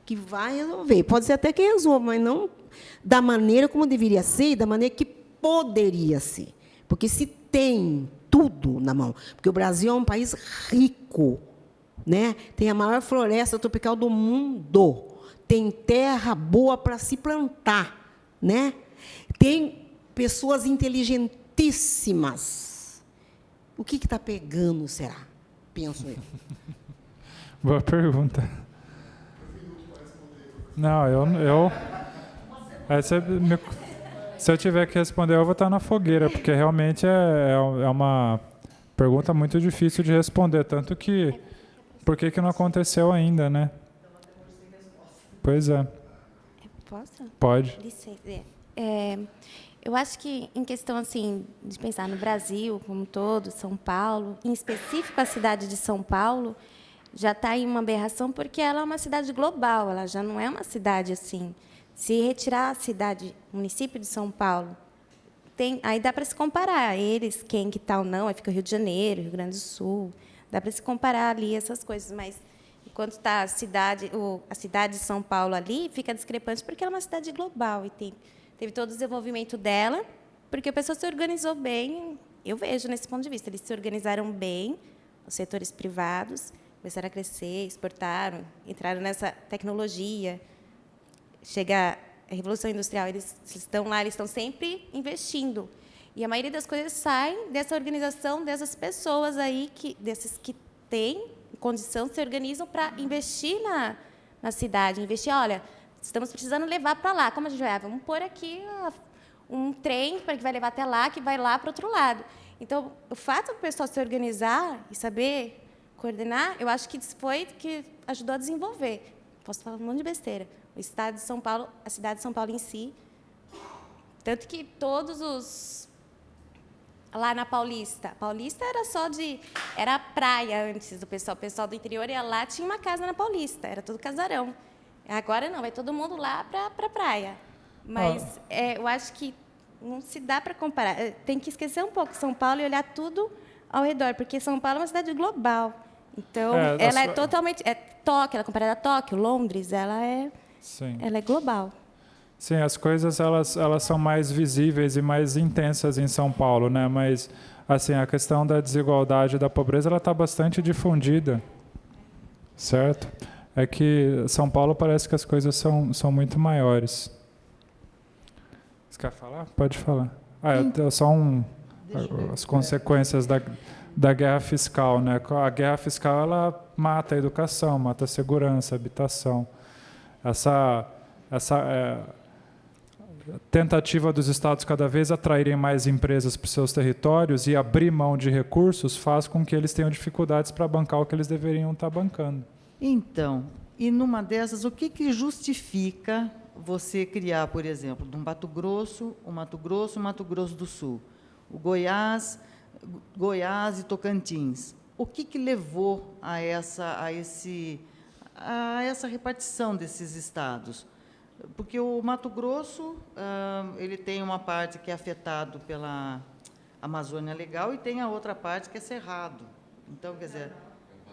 que vai resolver. Pode ser até que resolva, mas não da maneira como deveria ser e da maneira que poderia ser. Porque se tem tudo na mão, porque o Brasil é um país rico, né? Tem a maior floresta tropical do mundo, tem terra boa para se plantar, né? Tem pessoas inteligentíssimas. O que está pegando, será? Penso eu. Boa pergunta. Não, eu se eu tiver que responder, eu vou estar na fogueira, porque realmente é uma pergunta muito difícil de responder, tanto que por que não aconteceu ainda, né? Pois é. Posso? Pode. Licença. Eu acho que, em questão assim, de pensar no Brasil como um todo, São Paulo, em específico a cidade de São Paulo, já está em uma aberração, porque ela é uma cidade global, ela já não é uma cidade assim. Se retirar a cidade, o município de São Paulo, aí dá para se comparar eles, quem que está ou não, aí fica o Rio de Janeiro, Rio Grande do Sul, dá para se comparar ali essas coisas, mas enquanto está a cidade de São Paulo ali, fica discrepante, porque ela é uma cidade global e teve todo o desenvolvimento dela, porque a pessoa se organizou bem, eu vejo nesse ponto de vista, eles se organizaram bem, os setores privados começaram a crescer, exportaram, entraram nessa tecnologia. Chega a Revolução Industrial, eles estão lá, eles estão sempre investindo. E a maioria das coisas sai dessa organização, dessas pessoas aí, desses que têm condição, se organizam para investir na cidade. Investir, olha, estamos precisando levar para lá. Como a gente vai? Vamos pôr aqui um trem que vai levar até lá, que vai lá para o outro lado. Então, o fato do pessoal se organizar e saber coordenar, eu acho que foi que ajudou a desenvolver. Posso falar um monte de besteira. O estado de São Paulo, a cidade de São Paulo em si, tanto que todos os... Lá na Paulista era praia antes, o pessoal do interior ia lá, tinha uma casa na Paulista, era tudo casarão. Agora não, vai todo mundo lá para a praia. Mas eu acho que não se dá para comparar. Tem que esquecer um pouco São Paulo e olhar tudo ao redor, porque São Paulo é uma cidade global. Então, ela é totalmente... Tóquio, ela é comparada a Tóquio, Londres, ela é global. Sim, as coisas elas são mais visíveis e mais intensas em São Paulo, né? Mas assim, a questão da desigualdade e da pobreza ela está bastante difundida, certo? É que São Paulo parece que as coisas são muito maiores. Você quer falar? Pode falar. Só as consequências da guerra fiscal, né? A guerra fiscal ela mata a educação, mata a segurança, a habitação. Essa tentativa dos estados cada vez atraírem mais empresas para os seus territórios e abrir mão de recursos faz com que eles tenham dificuldades para bancar o que eles deveriam estar bancando. Então, e numa dessas, o que justifica você criar, por exemplo, do Mato Grosso, o Mato Grosso do Sul, o Goiás e Tocantins? O que levou a essa repartição desses estados? Porque o Mato Grosso ele tem uma parte que é afetado pela Amazônia Legal e tem a outra parte que é cerrado. Então, quer dizer,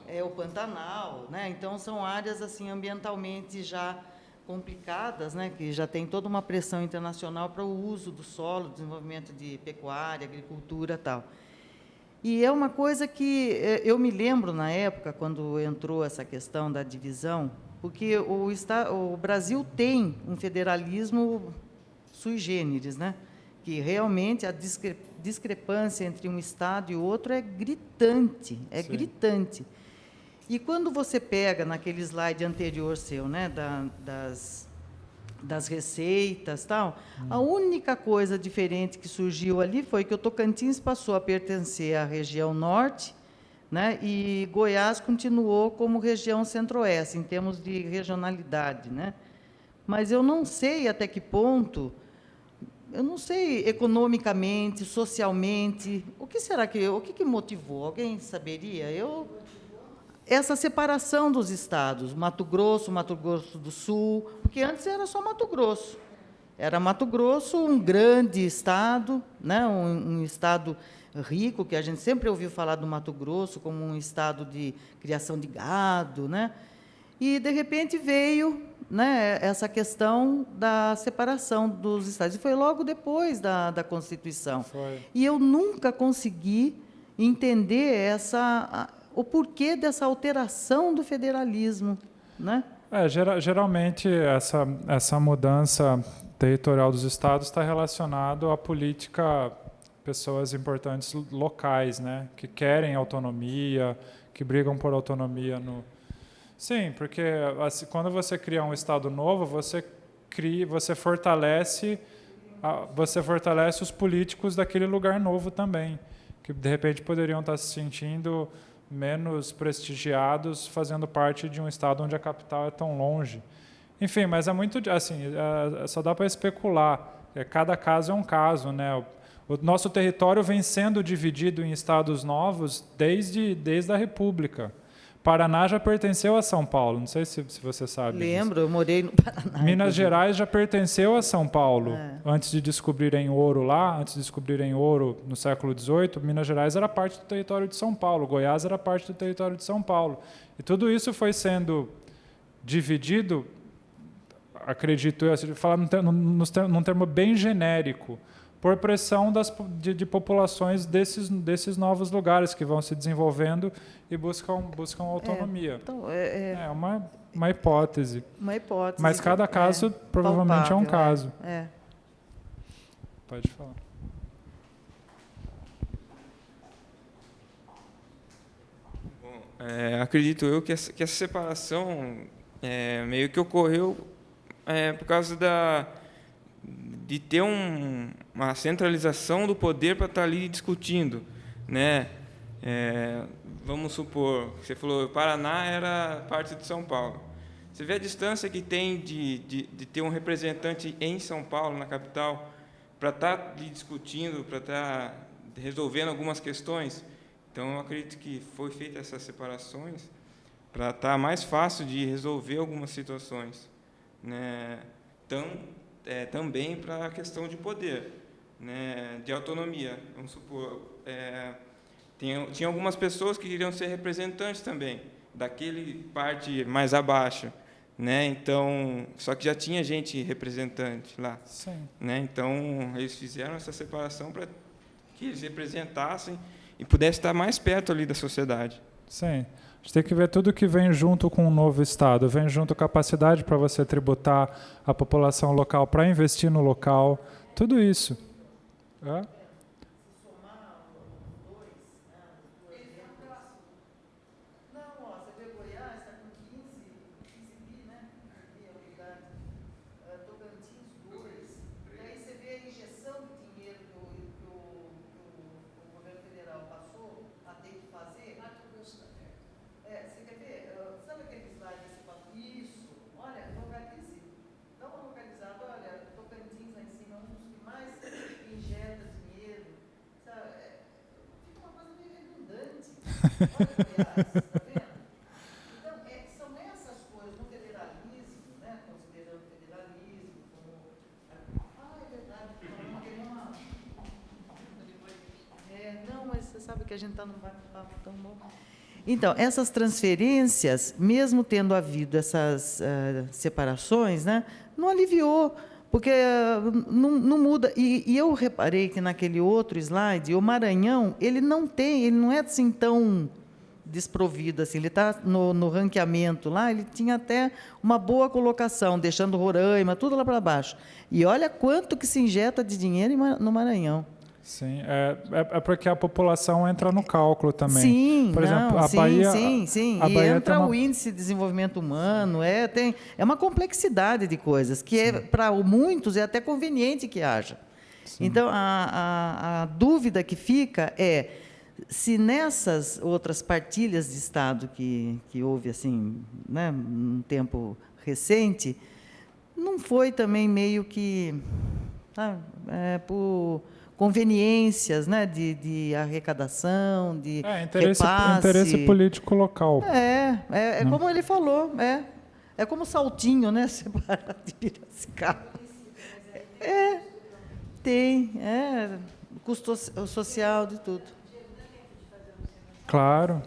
é o Pantanal, né? Então são áreas assim ambientalmente já complicadas, né? Que já tem toda uma pressão internacional para o uso do solo, desenvolvimento de pecuária, agricultura, tal. E é uma coisa que eu me lembro na época quando entrou essa questão da divisão, porque o Brasil tem um federalismo sui generis, né? Que realmente a discrepância entre um estado e o outro é gritante, gritante. E quando você pega naquele slide anterior seu, né, das receitas, tal, a única coisa diferente que surgiu ali foi que o Tocantins passou a pertencer à região norte, né, e Goiás continuou como região centro-oeste, em termos de regionalidade, né? Mas eu não sei até que ponto, eu não sei economicamente, socialmente, o que motivou? Alguém saberia? Essa separação dos estados, Mato Grosso do Sul, porque antes era só Mato Grosso. Era Mato Grosso, um grande estado, né, um estado rico, que a gente sempre ouviu falar do Mato Grosso como um estado de criação de gado, né? E, de repente, veio, né, essa questão da separação dos estados. E foi logo depois da Constituição. Foi. E eu nunca consegui entender o porquê dessa alteração do federalismo, né? Geralmente, essa mudança territorial dos estados está relacionado à política, pessoas importantes locais, né, que querem autonomia, que brigam por autonomia no... Sim, porque assim, quando você cria um estado novo, você fortalece os políticos daquele lugar novo também, que de repente poderiam estar se sentindo menos prestigiados fazendo parte de um estado onde a capital é tão longe. Enfim, mas é muito assim, só dá para especular. Cada caso é um caso, né? O nosso território vem sendo dividido em estados novos desde a República. Paraná já pertenceu a São Paulo, não sei se você sabe. Lembro, eu morei no Paraná. Minas Gerais já pertenceu a São Paulo. Antes de descobrirem ouro lá, antes de descobrirem ouro no século XVIII, Minas Gerais era parte do território de São Paulo, Goiás era parte do território de São Paulo. E tudo isso foi sendo dividido, acredito eu, falando num termo bem genérico, por pressão de populações desses novos lugares que vão se desenvolvendo e buscam autonomia. Então, é uma hipótese. Uma hipótese. Mas cada caso provavelmente é um caso. Pode falar. Bom, acredito eu que essa separação meio que ocorreu por causa de ter uma centralização do poder para estar ali discutindo, né? Vamos supor, você falou, Paraná era parte de São Paulo. Você vê a distância que tem de ter um representante em São Paulo, na capital, para estar ali discutindo, para estar resolvendo algumas questões. Então, eu acredito que foi feita essas separações para estar mais fácil de resolver algumas situações, né? Também para a questão de poder, né? De autonomia. Vamos supor, tinha algumas pessoas que queriam ser representantes também, daquele parte mais abaixo, né? Então, só que já tinha gente representante lá. Sim. Né? Então, eles fizeram essa separação para que eles representassem e pudessem estar mais perto ali da sociedade. Sim. A gente tem que ver tudo que vem junto com o novo Estado. Vem junto capacidade para você tributar a população local, para investir no local, tudo isso. Olha, Goiás, está vendo? Então, são essas coisas, no federalismo, né, considerando o federalismo como... é verdade, não, mas você sabe que a gente está num bate-papo tão bom. Então, essas transferências, mesmo tendo havido essas separações, né, não aliviou, porque não muda. E eu reparei que naquele outro slide, o Maranhão, ele não é assim tão desprovido assim. Ele está no ranqueamento lá, ele tinha até uma boa colocação, deixando Roraima, tudo lá para baixo. E olha quanto que se injeta de dinheiro no Maranhão. Sim, é porque a população entra no cálculo também. Sim, por exemplo, a Bahia, sim. A E Bahia entra o índice de desenvolvimento humano, é uma complexidade de coisas que para muitos é até conveniente que haja. Sim. Então a dúvida que fica é se nessas outras partilhas de Estado que houve assim, né, num tempo recente, não foi também meio que por conveniências, né, de arrecadação, de interesse político local. Como ele falou, é como Saltinho, né, separado de Piracicaba. Tem, custo social de tudo. Claro.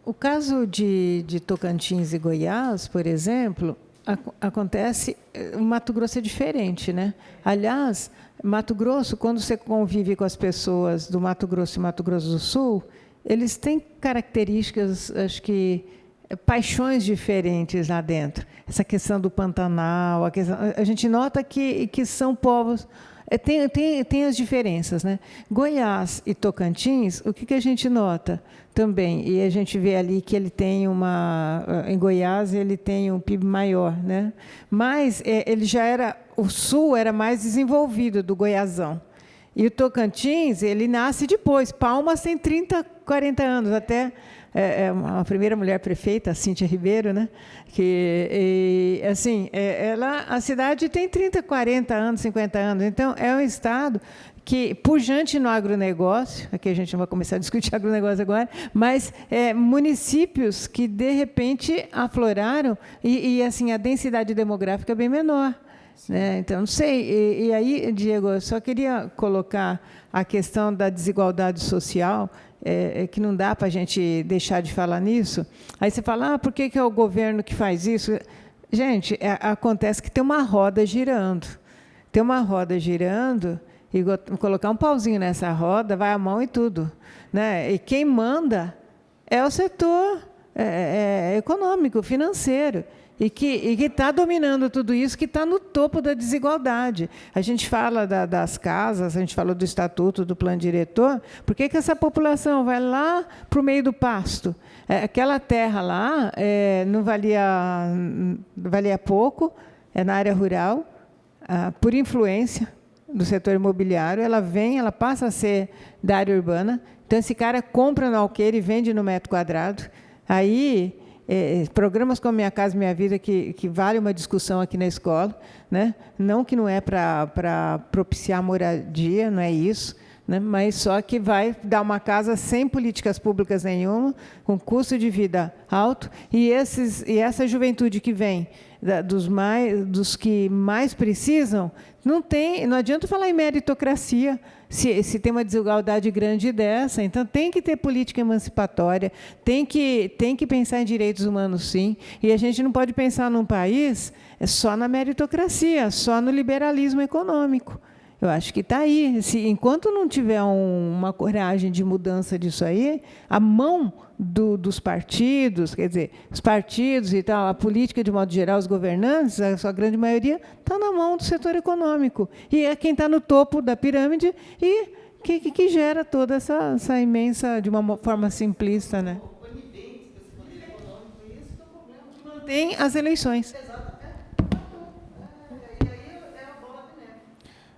O caso de Tocantins e Goiás, por exemplo, acontece, o Mato Grosso é diferente, né? Aliás, Mato Grosso, quando você convive com as pessoas do Mato Grosso e Mato Grosso do Sul, eles têm características, acho que, paixões diferentes lá dentro. Essa questão do Pantanal, a gente nota que são povos... Tem as diferenças, né? Goiás e Tocantins, o que a gente nota também? E a gente vê ali que ele tem em Goiás ele tem um PIB maior, né? Mas ele já o Sul era mais desenvolvido do Goiásão. E o Tocantins, ele nasce depois. Palmas tem 30, 40 anos, até a primeira mulher prefeita, a Cíntia Ribeiro, né? A cidade tem 30, 40 anos, 50 anos. Então, é um estado que, pujante no agronegócio, aqui a gente não vai começar a discutir agronegócio agora, mas municípios que, de repente, afloraram e assim, a densidade demográfica é bem menor. Né? Então, não sei. E aí, Diego, eu só queria colocar a questão da desigualdade social, que não dá para a gente deixar de falar nisso. Aí você fala, por que é o governo que faz isso? Gente, acontece que tem uma roda girando. Tem uma roda girando, e colocar um pauzinho nessa roda, vai a mão e tudo. Né? E quem manda é o setor econômico, financeiro. E que está dominando tudo isso, que está no topo da desigualdade. A gente fala das casas, a gente falou do estatuto, do plano diretor. Por que essa população vai lá para o meio do pasto? Aquela terra lá não valia pouco, é na área rural, por influência do setor imobiliário, ela passa a ser da área urbana. Então, esse cara compra no alqueire e vende no metro quadrado. Aí, programas como Minha Casa Minha Vida, que vale uma discussão aqui na escola, né? Não que não é para propiciar moradia, não é isso, né? Mas só que vai dar uma casa sem políticas públicas nenhuma, com custo de vida alto, e essa juventude que vem dos que mais precisam, não adianta falar em meritocracia se tem uma desigualdade grande dessa. Então, tem que ter política emancipatória, tem que pensar em direitos humanos, sim, e a gente não pode pensar num país só na meritocracia, só no liberalismo econômico. Eu acho que está aí. Enquanto não tiver uma coragem de mudança disso aí, a mão dos partidos, quer dizer, os partidos e tal, a política de modo geral, os governantes, a sua grande maioria, está na mão do setor econômico. E é quem está no topo da pirâmide e que gera toda essa imensa, de uma forma simplista, né? Mantém as eleições.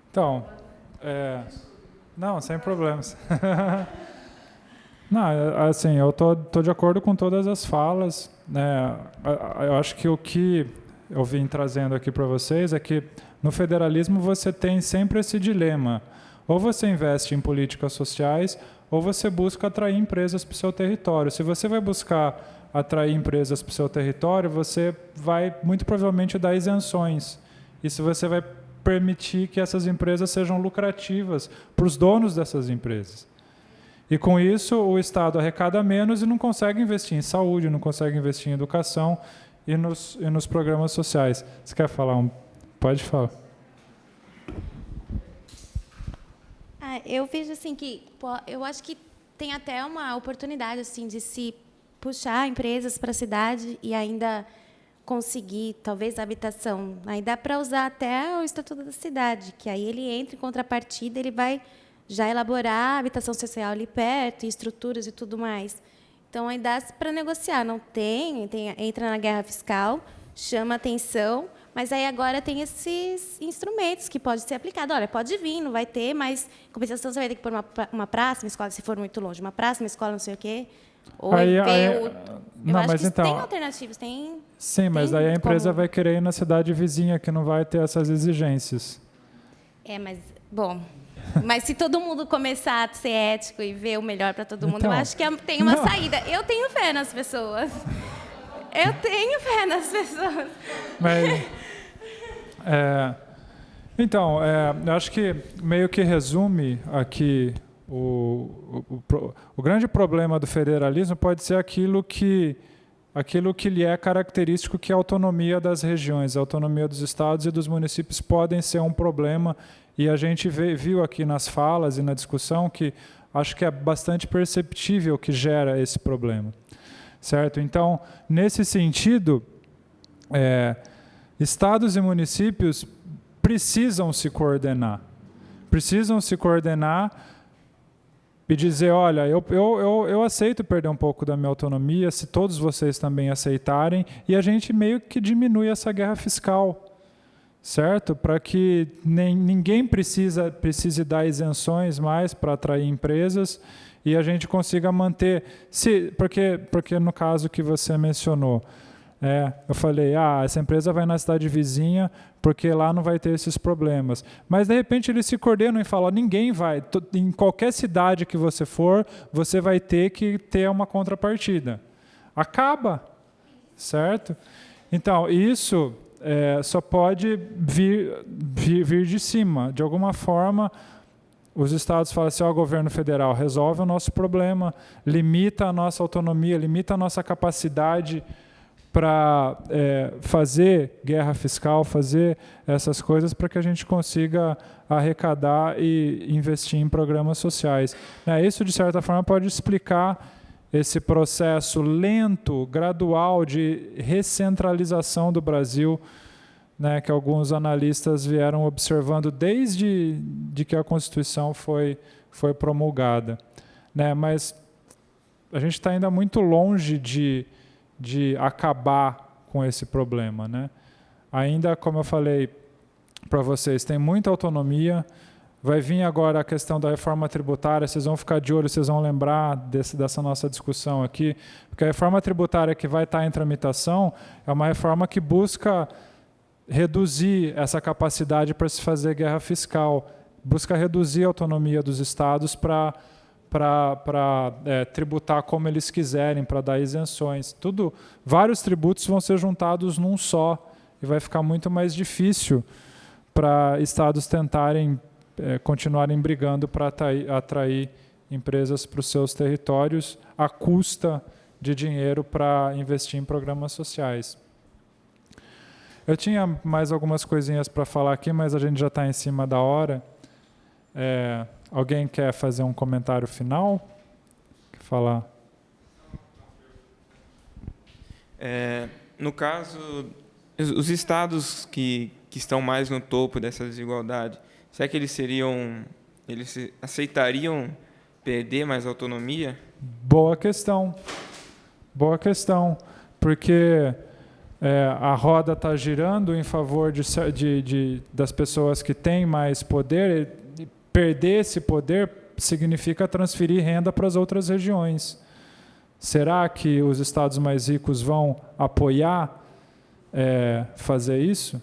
Então, não, sem problemas. Não, assim, eu tô de acordo com todas as falas, né? Eu acho que o que eu vim trazendo aqui para vocês é que no federalismo você tem sempre esse dilema: ou você investe em políticas sociais, ou você busca atrair empresas para o seu território. Se você vai buscar atrair empresas para o seu território, você vai muito provavelmente dar isenções. E se você vai permitir que essas empresas sejam lucrativas para os donos dessas empresas. E com isso o Estado arrecada menos e não consegue investir em saúde, não consegue investir em educação e nos programas sociais. Você quer falar? Pode falar. Eu vejo assim que eu acho que tem até uma oportunidade assim de se puxar empresas para a cidade e ainda conseguir, talvez, a habitação. Aí dá para usar até o Estatuto da Cidade, que aí ele entra em contrapartida, ele vai já elaborar a habitação social ali perto, e estruturas e tudo mais. Então, aí dá para negociar. Não entra na guerra fiscal, chama atenção, mas aí agora tem esses instrumentos que podem ser aplicados. Olha, pode vir, não vai ter, mas, em compensação, você vai ter que pôr uma praça, uma escola, se for muito longe, uma praça, uma escola, não sei o quê. Ou eu acho que então, tem alternativas, tem... Sim, mas aí a empresa vai querer ir na cidade vizinha, que não vai ter essas exigências. Mas, bom... Mas se todo mundo começar a ser ético e ver o melhor para todo mundo, então, eu acho que tem uma saída. Eu tenho fé nas pessoas. Mas, então, eu acho que meio que resume aqui o grande problema do federalismo pode ser aquilo que lhe é característico, que é a autonomia das regiões, a autonomia dos estados e dos municípios podem ser um problema, e a gente viu aqui nas falas e na discussão que acho que é bastante perceptível que gera esse problema, certo? Então, nesse sentido, estados e municípios precisam se coordenar e dizer, olha, eu aceito perder um pouco da minha autonomia, se todos vocês também aceitarem, e a gente meio que diminui essa guerra fiscal, certo? Para que ninguém precise dar isenções mais para atrair empresas e a gente consiga manter... Porque no caso que você mencionou, eu falei, essa empresa vai na cidade vizinha porque lá não vai ter esses problemas. Mas, de repente, eles se coordenam e falam, ninguém vai. Em qualquer cidade que você for, você vai ter que ter uma contrapartida. Acaba, certo? Então, isso só pode vir de cima. De alguma forma, os estados falam assim, governo federal, resolve o nosso problema, limita a nossa autonomia, limita a nossa capacidade para fazer guerra fiscal, fazer essas coisas para que a gente consiga arrecadar e investir em programas sociais. Isso, de certa forma, pode explicar esse processo lento, gradual de recentralização do Brasil, que alguns analistas vieram observando desde que a Constituição foi promulgada. Mas a gente está ainda muito longe de acabar com esse problema, ainda, como eu falei para vocês, tem muita autonomia. Vai vir agora a questão da reforma tributária, vocês vão ficar de olho, vocês vão lembrar dessa nossa discussão aqui, porque a reforma tributária que vai estar em tramitação é uma reforma que busca reduzir essa capacidade para se fazer guerra fiscal, busca reduzir a autonomia dos estados para tributar como eles quiserem, para dar isenções. Vários tributos vão ser juntados num só, e vai ficar muito mais difícil para estados tentarem continuarem brigando para atrair empresas para os seus territórios à custa de dinheiro para investir em programas sociais. Eu tinha mais algumas coisinhas para falar aqui, mas a gente já está em cima da hora. Alguém quer fazer um comentário final? Quer falar? No caso, os estados que estão mais no topo dessa desigualdade, será que eles aceitariam perder mais autonomia? Boa questão, porque a roda está girando em favor das pessoas que têm mais poder. E perder esse poder significa transferir renda para as outras regiões. Será que os estados mais ricos vão apoiar fazer isso?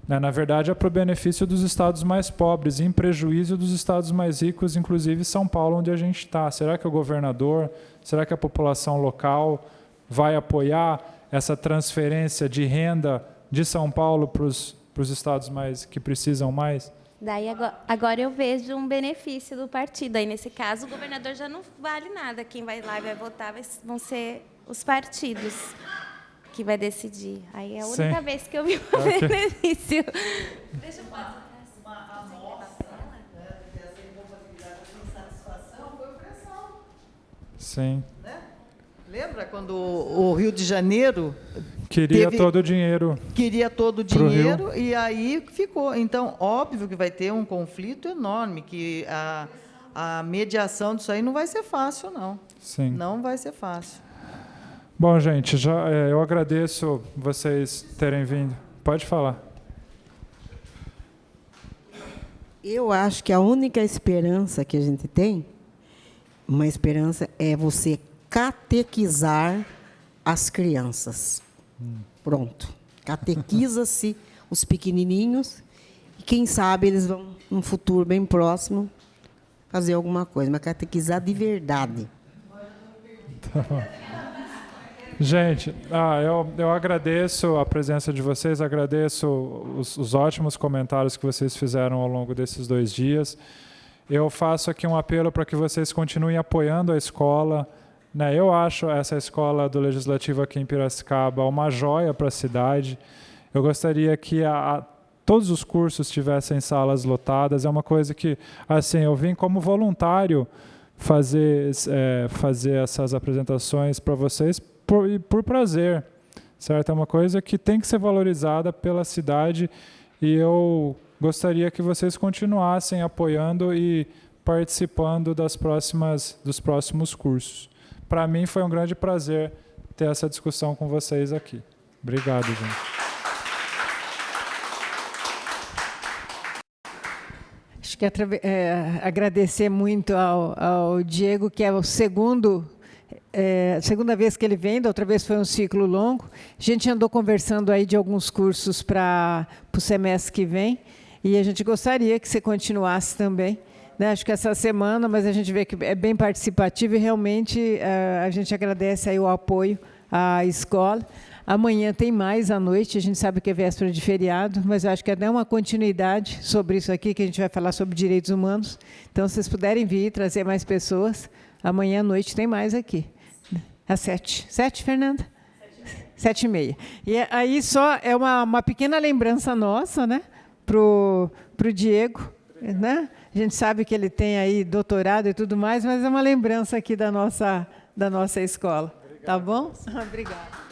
Na verdade, é para o benefício dos estados mais pobres, em prejuízo dos estados mais ricos, inclusive São Paulo, onde a gente está. Será que o governador, será que a população local vai apoiar essa transferência de renda de São Paulo para os estados que precisam mais? Daí agora eu vejo um benefício do partido. Aí, nesse caso, o governador já não vale nada. Quem vai lá e vai votar vão ser os partidos que vai decidir. Aí é a única vez que eu vi um benefício. Deixa eu passar. Uma amostra dessa incompatibilidade com insatisfação foi pressão. Sim. Né? Lembra quando o Rio de Janeiro queria todo o dinheiro? Queria todo o dinheiro e aí ficou. Então, óbvio que vai ter um conflito enorme, que a mediação disso aí não vai ser fácil, não. Sim. Não vai ser fácil. Bom, gente, eu agradeço vocês terem vindo. Pode falar. Eu acho que a única esperança que a gente tem, uma esperança, é você catequizar as crianças. Pronto. Catequiza-se os pequenininhos e, quem sabe, eles vão, num futuro bem próximo, fazer alguma coisa, mas catequizar de verdade. Tá bom. Gente, eu agradeço a presença de vocês, agradeço os ótimos comentários que vocês fizeram ao longo desses 2 dias. Eu faço aqui um apelo para que vocês continuem apoiando a escola. Eu acho essa escola do Legislativo aqui em Piracicaba uma joia para a cidade. Eu gostaria que todos os cursos tivessem salas lotadas. É uma coisa que, assim, eu vim como voluntário fazer essas apresentações para vocês por prazer, certo? É uma coisa que tem que ser valorizada pela cidade e eu gostaria que vocês continuassem apoiando e participando dos próximos cursos. Para mim foi um grande prazer ter essa discussão com vocês aqui. Obrigado, gente. Acho que agradecer muito ao Diego, que é a segunda vez que ele vem, da outra vez foi um ciclo longo. A gente andou conversando aí de alguns cursos para o semestre que vem, e a gente gostaria que você continuasse também. Acho que essa semana, mas a gente vê que é bem participativo e realmente a gente agradece aí o apoio à escola. Amanhã tem mais à noite, a gente sabe que é véspera de feriado, mas eu acho que é até uma continuidade sobre isso aqui, que a gente vai falar sobre direitos humanos. Então, se vocês puderem vir, trazer mais pessoas, amanhã à noite tem mais aqui. Às 7. 7, Fernanda? 7h30. E aí só é uma pequena lembrança nossa, né, pro Diego, né? A gente sabe que ele tem aí doutorado e tudo mais, mas é uma lembrança aqui da nossa escola. Obrigado. Tá bom? Obrigada.